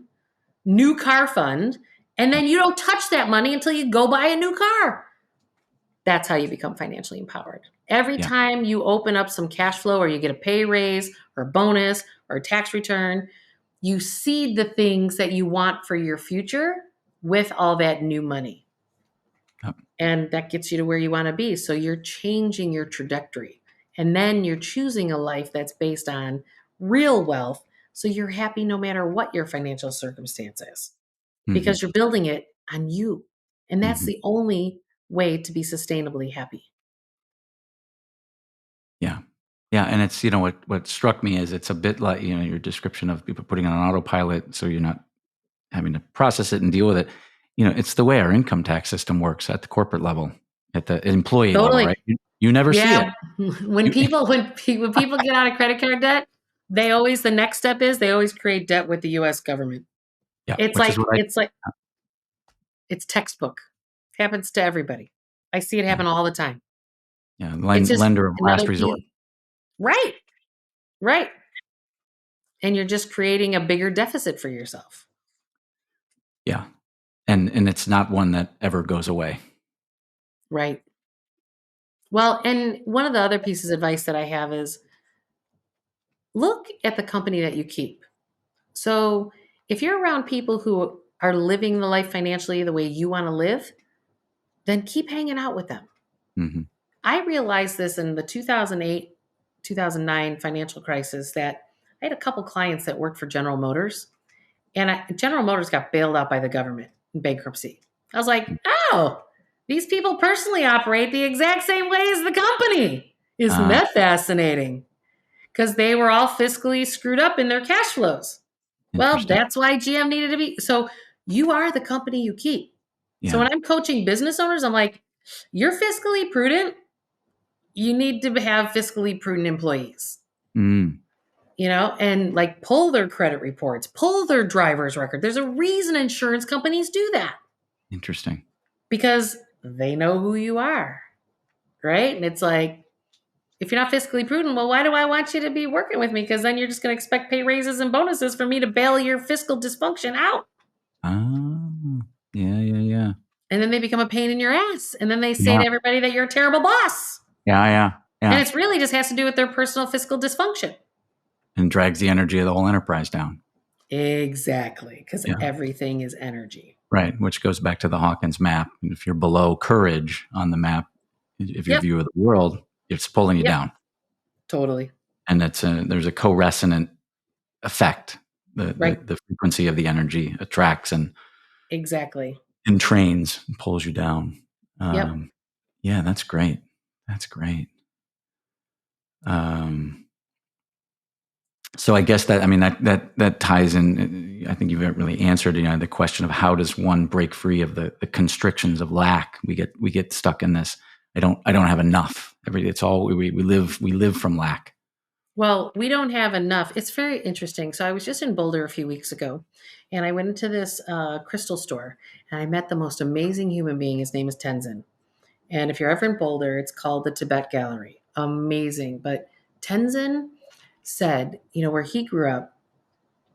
new car fund, and then you don't touch that money until you go buy a new car. That's how you become financially empowered. Every time you open up some cash flow, or you get a pay raise or a bonus or a tax return, you seed the things that you want for your future with all that new money. Yep. And that gets you to where you want to be. So you're changing your trajectory. And then you're choosing a life that's based on real wealth. So you're happy no matter what your financial circumstance is, because you're building it on you. And that's the only way to be sustainably happy. Yeah. Yeah. And it's, what struck me is it's a bit like, your description of people putting on autopilot, so you're not having to process it and deal with it. It's the way our income tax system works at the corporate level, at the employee level, right? You never see it. When people get out of credit card debt, the next step is they always create debt with the U.S. government. Yeah. It's textbook. It happens to everybody. I see it happen all the time. Yeah. It's just Lender of another last resort. piece. Right. Right. And you're just creating a bigger deficit for yourself. Yeah. And it's not one that ever goes away. Right. Well, and one of the other pieces of advice that I have is look at the company that you keep. So if you're around people who are living the life financially the way you want to live, then keep hanging out with them. Mm-hmm. I realized this in the 2008, 2009 financial crisis that I had a couple clients that worked for General Motors, and General Motors got bailed out by the government in bankruptcy. I was like, oh, these people personally operate the exact same way as the company. Isn't that fascinating? Because they were all fiscally screwed up in their cash flows. Well, Interesting. that's why GM needed to be. So you are the company you keep. So Yeah. when I'm coaching business owners, I'm like, you're fiscally prudent. You need to have fiscally prudent employees, Mm. and like pull their credit reports, pull their driver's record. There's a reason insurance companies do that Interesting. because they know who you are. Right. And it's like, if you're not fiscally prudent, well, why do I want you to be working with me? Because then you're just going to expect pay raises and bonuses for me to bail your fiscal dysfunction out. Oh, yeah. And then they become a pain in your ass. And then they say Yeah. to everybody that you're a terrible boss. Yeah. And it's really just has to do with their personal fiscal dysfunction. And drags the energy of the whole enterprise down. Exactly. Because everything is energy. Right. Which goes back to the Hawkins map. If you're below courage on the map, if your view of the world, it's pulling you down. Totally. And there's a co-resonant effect. The frequency of the energy attracts and exactly entrains and pulls you down. Yeah, that's great. That's great. So I guess that ties in. I think you've really answered, the question of how does one break free of the constrictions of lack. We get stuck in this. I don't have enough. It's all we live from lack. Well, we don't have enough. It's very interesting. So I was just in Boulder a few weeks ago, and I went into this crystal store, and I met the most amazing human being. His name is Tenzin. And if you're ever in Boulder, it's called the Tibet Gallery. Amazing. But Tenzin said, where he grew up,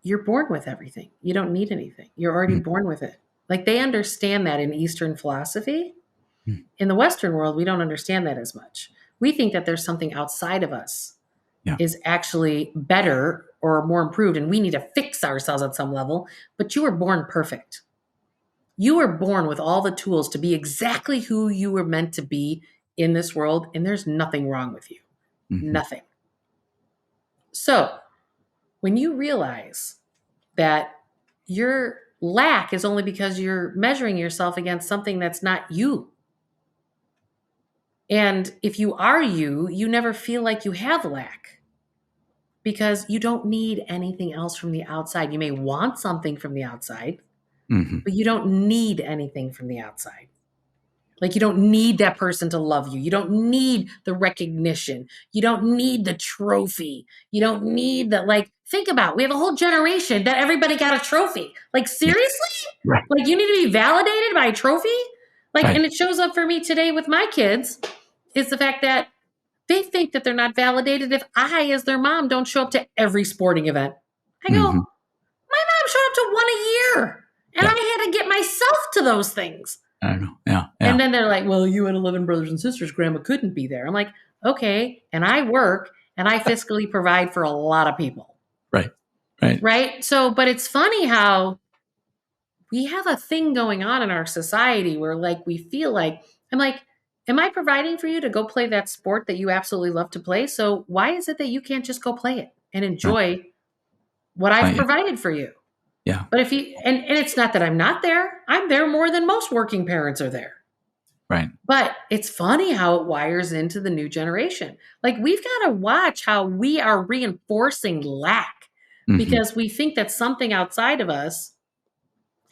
you're born with everything. You don't need anything. You're already born with it. Like they understand that in Eastern philosophy. In the Western world, we don't understand that as much. We think that there's something outside of us is actually better or more improved, and we need to fix ourselves at some level. But you were born perfect. You were born with all the tools to be exactly who you were meant to be in this world, and there's nothing wrong with you. Mm-hmm. Nothing. So when you realize that your lack is only because you're measuring yourself against something that's not you, and if you are you never feel like you have lack because you don't need anything else from the outside. You may want something from the outside, but you don't need anything from the outside. Like you don't need that person to love you. You don't need the recognition. You don't need the trophy. You don't need think about, we have a whole generation that everybody got a trophy. Like seriously? Right. Like you need to be validated by a trophy? And it shows up for me today with my kids is the fact that they think that they're not validated if I, as their mom, don't show up to every sporting event. I go, my mom showed up to one a year, and I had to get myself to those things. I know. Yeah. And then they're like, well, you had 11 brothers and sisters. Grandma couldn't be there. I'm like, okay. And I work, and I fiscally provide for a lot of people. Right. So, but it's funny how we have a thing going on in our society where we feel like, I'm like, am I providing for you to go play that sport that you absolutely love to play? So why is it that you can't just go play it and enjoy what I've provided for you? Yeah. But if you, and it's not that I'm not there, I'm there more than most working parents are there. Right. But it's funny how it wires into the new generation. We've got to watch how we are reinforcing lack because we think that something outside of us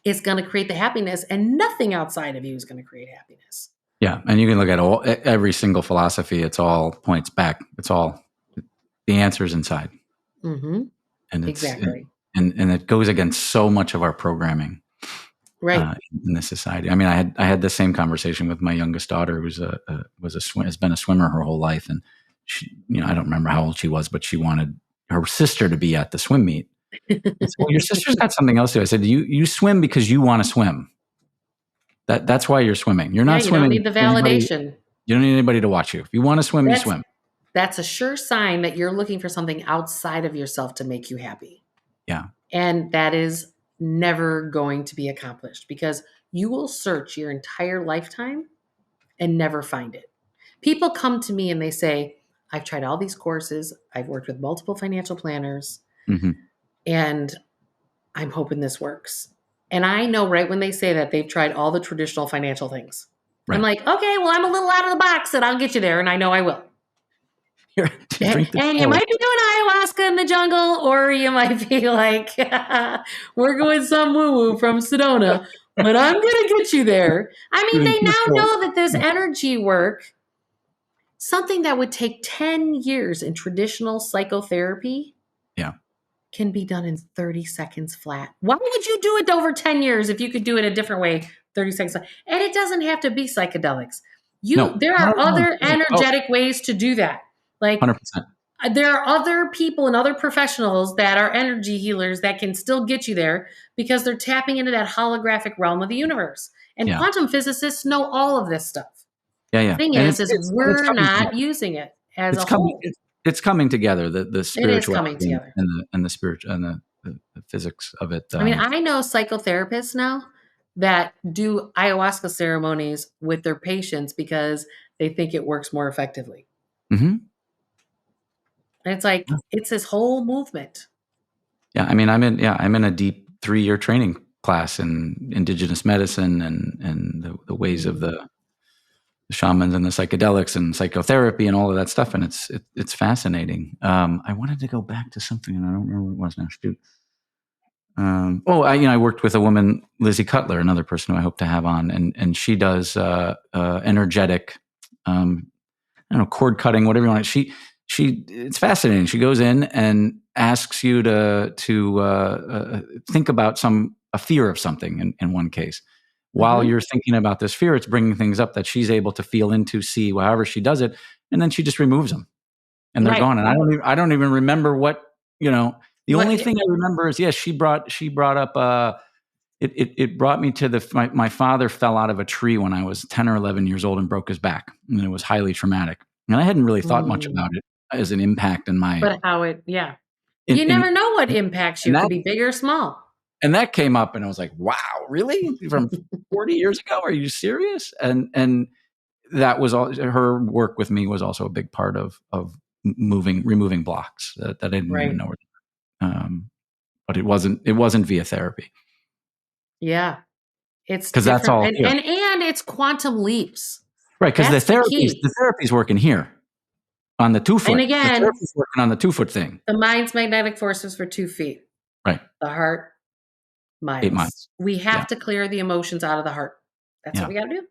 is going to create the happiness and nothing outside of you is going to create happiness. Yeah. And you can look at every single philosophy. It's all points back. It's all the answers inside. Mm-hmm. And it's, exactly. And it goes against so much of our programming. Right. in this society. I mean, I had the same conversation with my youngest daughter, who's has been a swimmer her whole life, and she, I don't remember how old she was, but she wanted her sister to be at the swim meet. I said, well, your sister's got something else to do. I said, you swim because you want to swim. That's why you're swimming. You're Yeah, not you don't swimming need the for anybody. validation. You don't need anybody to watch you. If you want to swim, you That's swim. that's a sure sign that you're looking for something outside of yourself to make you happy. Yeah. And that is never going to be accomplished because you will search your entire lifetime and never find it. People come to me and they say, I've tried all these courses, I've worked with multiple financial planners, Mm-hmm. and I'm hoping this works. And I know right when they say that they've tried all the traditional financial things. I'm Right. like, okay, well, I'm a little out of the box and I'll get you there. And I know I will. Here, drink this. And you might be doing ayahuasca in the jungle, or you might be like, we're going some woo-woo from Sedona, but I'm going to get you there. I mean, they now know that this energy work, something that would take 10 years in traditional psychotherapy, Yeah. can be done in 30 seconds flat. Why would you do it over 10 years if you could do it a different way, 30 seconds flat? And it doesn't have to be psychedelics. There are other energetic ways to do that. Like 100%. there are other people and other professionals that are energy healers that can still get you there because they're tapping into that holographic realm of the universe. And quantum physicists know all of this stuff. Yeah. The thing is we're not using it as a whole. It's coming together. The spirituality together. and the spiritual and the physics of it. I mean, I know psychotherapists now that do ayahuasca ceremonies with their patients because they think it works more effectively. Mm-hmm. And it's like, it's this whole movement. Yeah. I mean, I'm in a deep 3-year training class in indigenous medicine and the ways of the shamans and the psychedelics and psychotherapy and all of that stuff. And it's fascinating. I wanted to go back to something and I don't remember what it was now. Shoot. I worked with a woman, Lizzie Cutler, another person who I hope to have on, and she does energetic, cord cutting, whatever you want. It's fascinating. She goes in and asks you to think about a fear of something. In one case, while you're thinking about this fear, it's bringing things up that she's able to feel into, see, however she does it, and then she just removes them, and they're gone. And I don't even remember what. The only thing I remember is she brought up. It brought me to my father fell out of a tree when I was 10 or 11 years old and broke his back, and it was highly traumatic. And I hadn't really thought much about it as an impact in my. But how it, you never know what impacts you. It could be big or small. And that came up, and I was like, "Wow, really? From 40 years ago? Are you serious?" And that was all. Her work with me was also a big part of removing blocks that I didn't even know were. But it wasn't via therapy. Yeah, it's because that's all, and it's quantum leaps, right? Because the therapy's working here on the 2 foot. And again, the therapy's working on the 2 foot thing. The mind's magnetic force is for 2 feet. Right. The heart, miles. 8 miles. We have to clear the emotions out of the heart. That's what we got to do.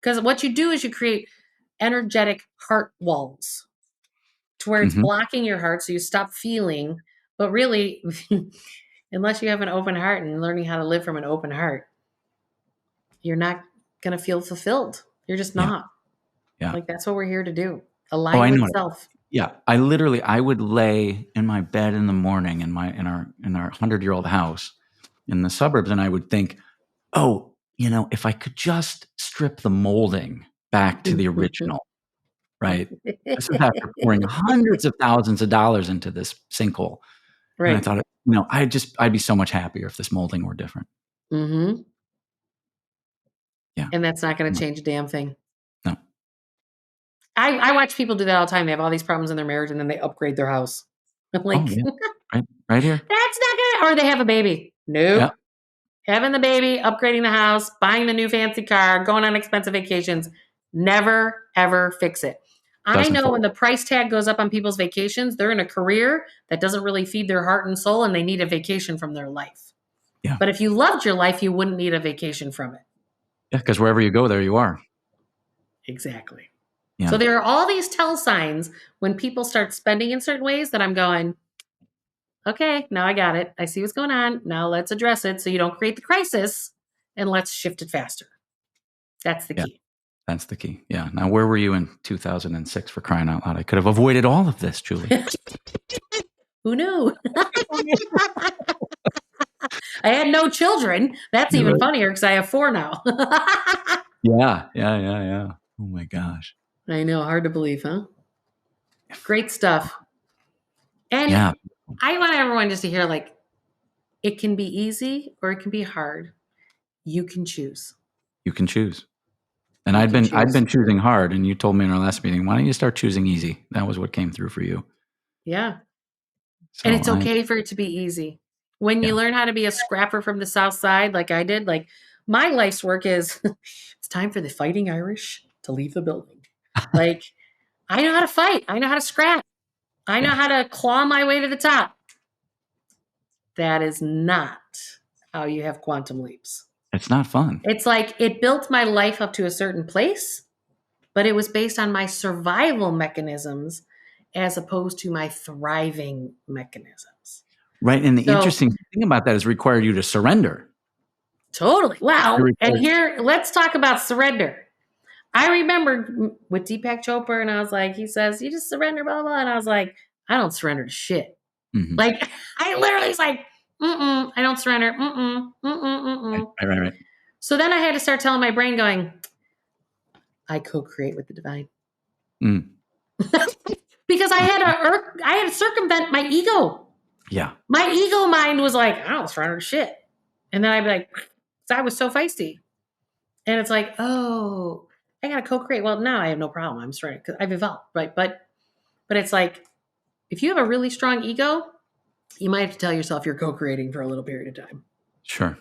Because what you do is you create energetic heart walls to where it's blocking your heart, so you stop feeling. But really, unless you have an open heart and learning how to live from an open heart, you're not going to feel fulfilled. You're just not. Yeah. Like that's what we're here to do. Align with self. Yeah. I would lay in my bed in the morning in our 100-year-old house in the suburbs, and I would think, if I could just strip the molding back to the original, right? This is after pouring hundreds of thousands of dollars into this sinkhole. Right. And I thought, I'd be so much happier if this molding were different. Mm-hmm. Yeah. And that's not going to change a damn thing. No. I watch people do that all the time. They have all these problems in their marriage and then they upgrade their house. I'm like, right here. That's not going to, or they have a baby. Nope. Yeah. Having the baby, upgrading the house, buying the new fancy car, going on expensive vacations. Never, ever fix it. I know when the price tag goes up on people's vacations, they're in a career that doesn't really feed their heart and soul, and they need a vacation from their life. Yeah. But if you loved your life, you wouldn't need a vacation from it. Yeah, because wherever you go, there you are. Exactly. Yeah. So there are all these tell signs when people start spending in certain ways that I'm going, okay, now I got it. I see what's going on. Now let's address it so you don't create the crisis and let's shift it faster. That's the Yeah. key. That's the key. Yeah. Now, where were you in 2006, for crying out loud? I could have avoided all of this, Julie. Who knew? I had no children. That's You're even right. funnier because I have 4 now. Yeah. Oh my gosh. I know. Hard to believe, huh? Great stuff. And Yeah. I want everyone just to hear, like, it can be easy or it can be hard. You can choose. You can choose. And You I'd can been choose. choosing hard, and you told me in our last meeting, why don't you start choosing easy? That was what came through for you. Yeah. So And it's okay for it to be easy. When you yeah. learn how to be a scrapper from the South Side, like I did, like my life's work is it's time for the Fighting Irish to leave the building. Like, I know how to fight. I know how to scrap. I know Yeah. how to claw my way to the top. That is not how you have quantum leaps. It's not fun. It's like it built my life up to a certain place, but it was based on my survival mechanisms as opposed to my thriving mechanisms. Right. And the So, interesting thing about that is it required you to surrender. totally. It Wow. And required, here, let's talk about surrender. I remember with Deepak Chopra, and I was like, he says, you just surrender, blah, blah. And I was like, I don't surrender to shit. Mhm. Like, I literally was like, I don't surrender. Right. So then I had to start telling my brain, going, I co-create with the divine. Mm. Because I had to circumvent my ego. Yeah. My ego mind was like, I don't surrender to shit. And then I'd be like, I was so feisty. And it's like, oh, I got to co-create. Well, now I have no problem. I'm surrendering because I've evolved, right? But it's like, if you have a really strong ego, you might have to tell yourself you're co-creating for a little period of time. Sure.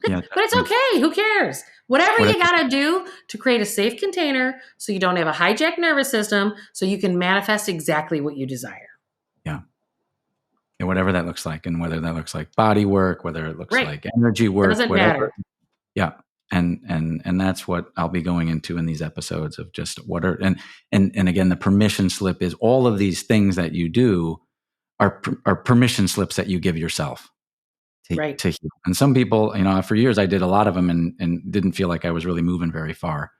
Yeah. But it's okay. Who cares? Whatever Whatever. you got to do to create a safe container so you don't have a hijacked nervous system so you can manifest exactly what you desire. Yeah. Yeah. Whatever that looks like, and whether that looks like body work, whether it looks Right. like energy work, Doesn't whatever. matter. Yeah. And that's what I'll be going into in these episodes of just what are, and again, the permission slip is all of these things that you do are permission slips that you give yourself Right. to heal. And some people, for years I did a lot of them and didn't feel like I was really moving very far.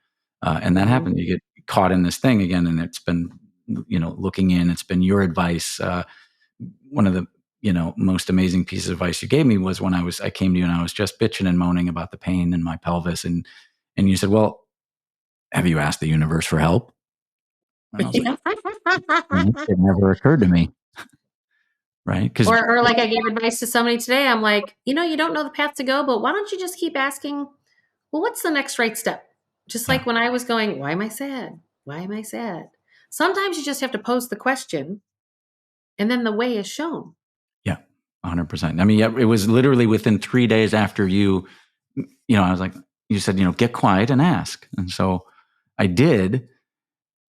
And that happened. You get caught in this thing again, and it's been, looking in, it's been your advice. One of the, most amazing pieces of advice you gave me was when I came to you and I was just bitching and moaning about the pain in my pelvis. And you said, well, have you asked the universe for help? And I was like, it never occurred to me. Right. Because Or like I gave advice to somebody today. I'm like, you don't know the path to go, but why don't you just keep asking, well, what's the next right step? Just like when I was going, why am I sad? Why am I sad? Sometimes you just have to pose the question and then the way is shown. yeah, 100%. I mean, it was literally within 3 days after you, I was like, you said, get quiet and ask. And so I did.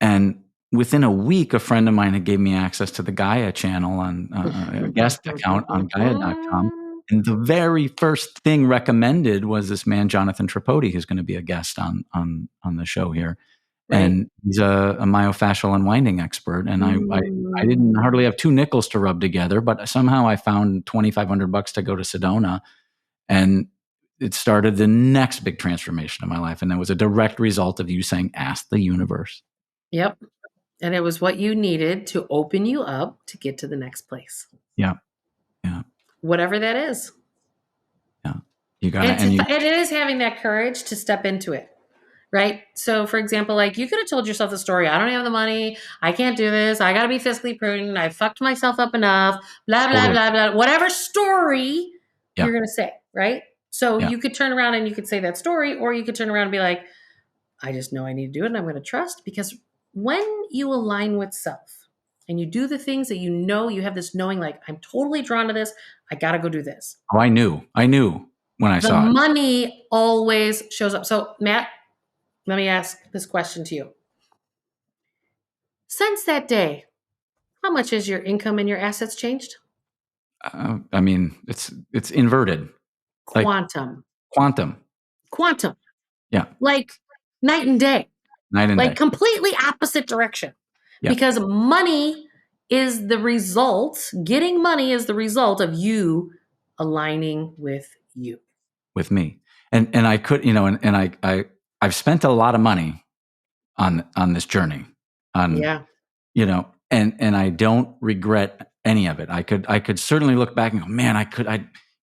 And within a week, a friend of mine had gave me access to the Gaia channel on a guest account on Gaia.com. And the very first thing recommended was this man, Jonathan Tripodi, who's going to be a guest on the show here. Right. And he's a myofascial unwinding expert. And I didn't hardly have 2 nickels to rub together, but somehow I found $2,500 to go to Sedona. And it started the next big transformation of my life. And that was a direct result of you saying, ask the universe. Yep. And it was what you needed to open you up to get to the next place. Yeah. Whatever that is. Yeah. You got it. It is having that courage to step into it. Right. So, for example, like you could have told yourself the story. I don't have the money. I can't do this. I got to be fiscally prudent. I fucked myself up enough. Blah, blah, blah, blah. Whatever story you're going to say. Right. So you could turn around and you could say that story, or you could turn around and be like, I just know I need to do it and I'm going to trust. Because when you align with self and you do the things that you have this knowing, like, I'm totally drawn to this. I got to go do this. Oh, I knew when I saw it. The money always shows up. So, Matt, let me ask this question to you. Since that day, how much has your income and your assets changed? I mean, it's inverted. Quantum. Quantum. Yeah. Like night and day. Night and day. Like completely opposite direction. Yeah. Because money is the result, getting money is the result of you aligning with you. with me. And I could, I've spent a lot of money on this journey, Yeah. and I don't regret any of it. I could certainly look back and go, man,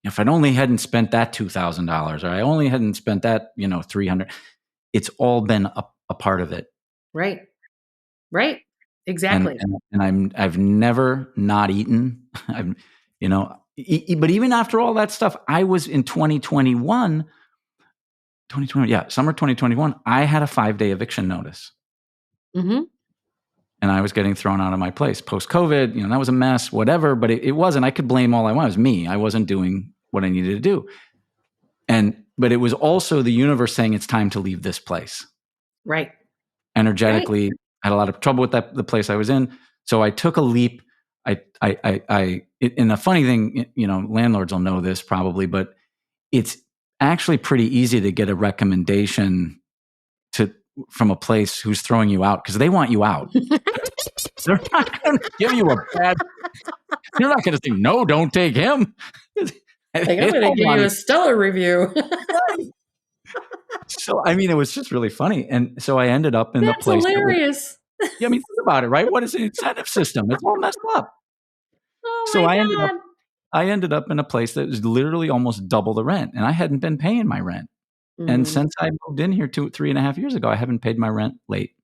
if I'd only hadn't spent that $2,000, or I only hadn't spent that, $300. It's all been a part of it. Right. Right. Exactly. And I've never not eaten. But even after all that stuff, I was in 2020, summer 2021, I had a 5-day eviction notice. Mm-hmm. And I was getting thrown out of my place post-COVID. That was a mess, whatever, but it wasn't. I could blame all I want. It was me. I wasn't doing what I needed to do. But it was also the universe saying it's time to leave this place. Right. Energetically, right. I had a lot of trouble with the place I was in. So I took a leap. And the funny thing, landlords will know this probably, but it's actually pretty easy to get a recommendation from a place who's throwing you out, because they want you out. They're not going to give you a bad. You're not going to say, no, don't take him. I'm going to give you a stellar review. So, it was just really funny. And so I ended up in the place. That's hilarious. Think about it, right? What is the incentive system? It's all messed up. Oh my God. I ended up in a place that was literally almost double the rent, and I hadn't been paying my rent. Mm-hmm. And since I moved in here 3.5 years ago, I haven't paid my rent late.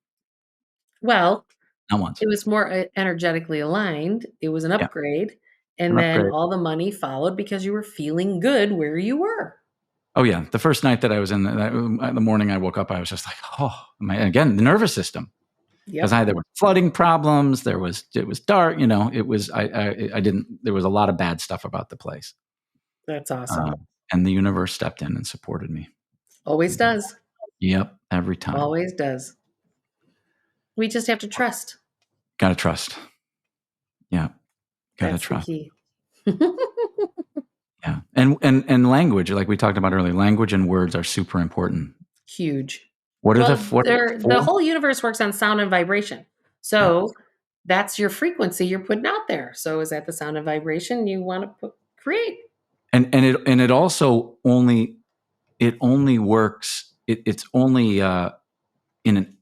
Well, not once. It was more energetically aligned. It was an upgrade. Yeah. And then all the money followed because you were feeling good where you were. Oh, yeah. The first night that I was in the morning I woke up, I was just like, again, the nervous system. Because there were flooding problems. It was dark. It was, there was a lot of bad stuff about the place. That's awesome. And the universe stepped in and supported me. Always does. Yep. Every time. Always does. We just have to trust. Got to trust. Yeah. Got to trust. The key. Yeah. And language, like we talked about earlier, language and words are super important. Huge. What are the whole universe works on sound and vibration. So that's your frequency you're putting out there. So is that the sound and vibration you want to create? And it also only works. It's only in an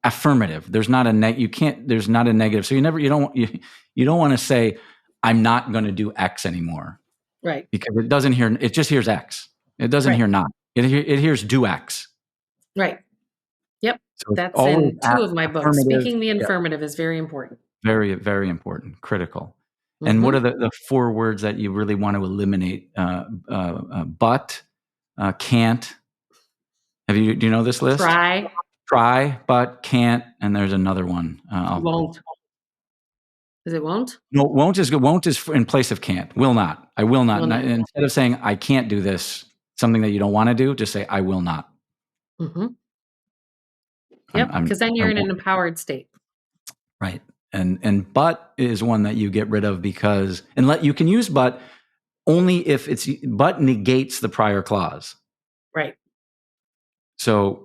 affirmative. There's not a there's not a negative. So you don't want to say, I'm not going to do X anymore. Right. Because it just hears X. It doesn't hear not. It hears do X. Right. Yep. So that's in 2 of my books. Speaking the affirmative is very important. Very, very important. Critical. Mm-hmm. And what are the 4 words that you really want to eliminate? But, can't. Do you know this list? Try, but, can't, and there's another one. Won't. Is it won't? No, won't is good. Won't is in place of can't. Will not. I will not. Instead of saying I can't do this, something that you don't want to do, just say I will not. Mm-hmm. Yep, because then you're in an empowered state. Right. And but is one that you get rid of because you can use but only if but negates the prior clause. Right. So,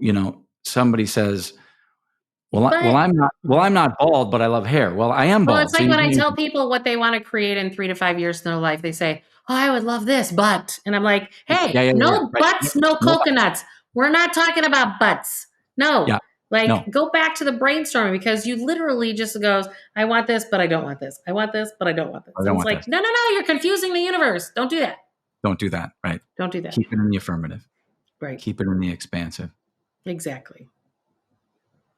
somebody says, I'm not bald, but I love hair. Well, I am bald. Well, it's like when I tell people what they want to create in 3 to 5 years in their life, they say, oh, I would love this, but, and I'm like, hey, no butts, no coconuts. We're not talking about butts. No. Yeah. Go back to the brainstorming, because you literally just goes, I want this, but I don't want this. I want this, but I don't want this. It's like, no, you're confusing the universe. Don't do that. Don't do that. Right. Don't do that. Keep it in the affirmative. Right. Keep it in the expansive. Exactly.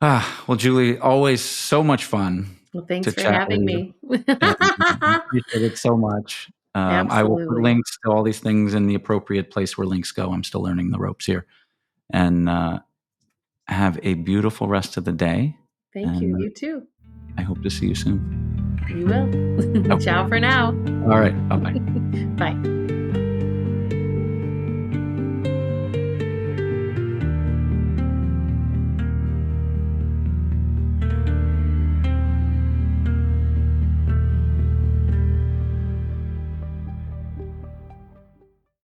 Well, Julie, always so much fun. Well, thanks for having me. I appreciate it so much. I will put links to all these things in the appropriate place where links go. I'm still learning the ropes here. And have a beautiful rest of the day. Thank you. You too. I hope to see you soon. You will. Ciao for now. All right. Bye-bye. Bye.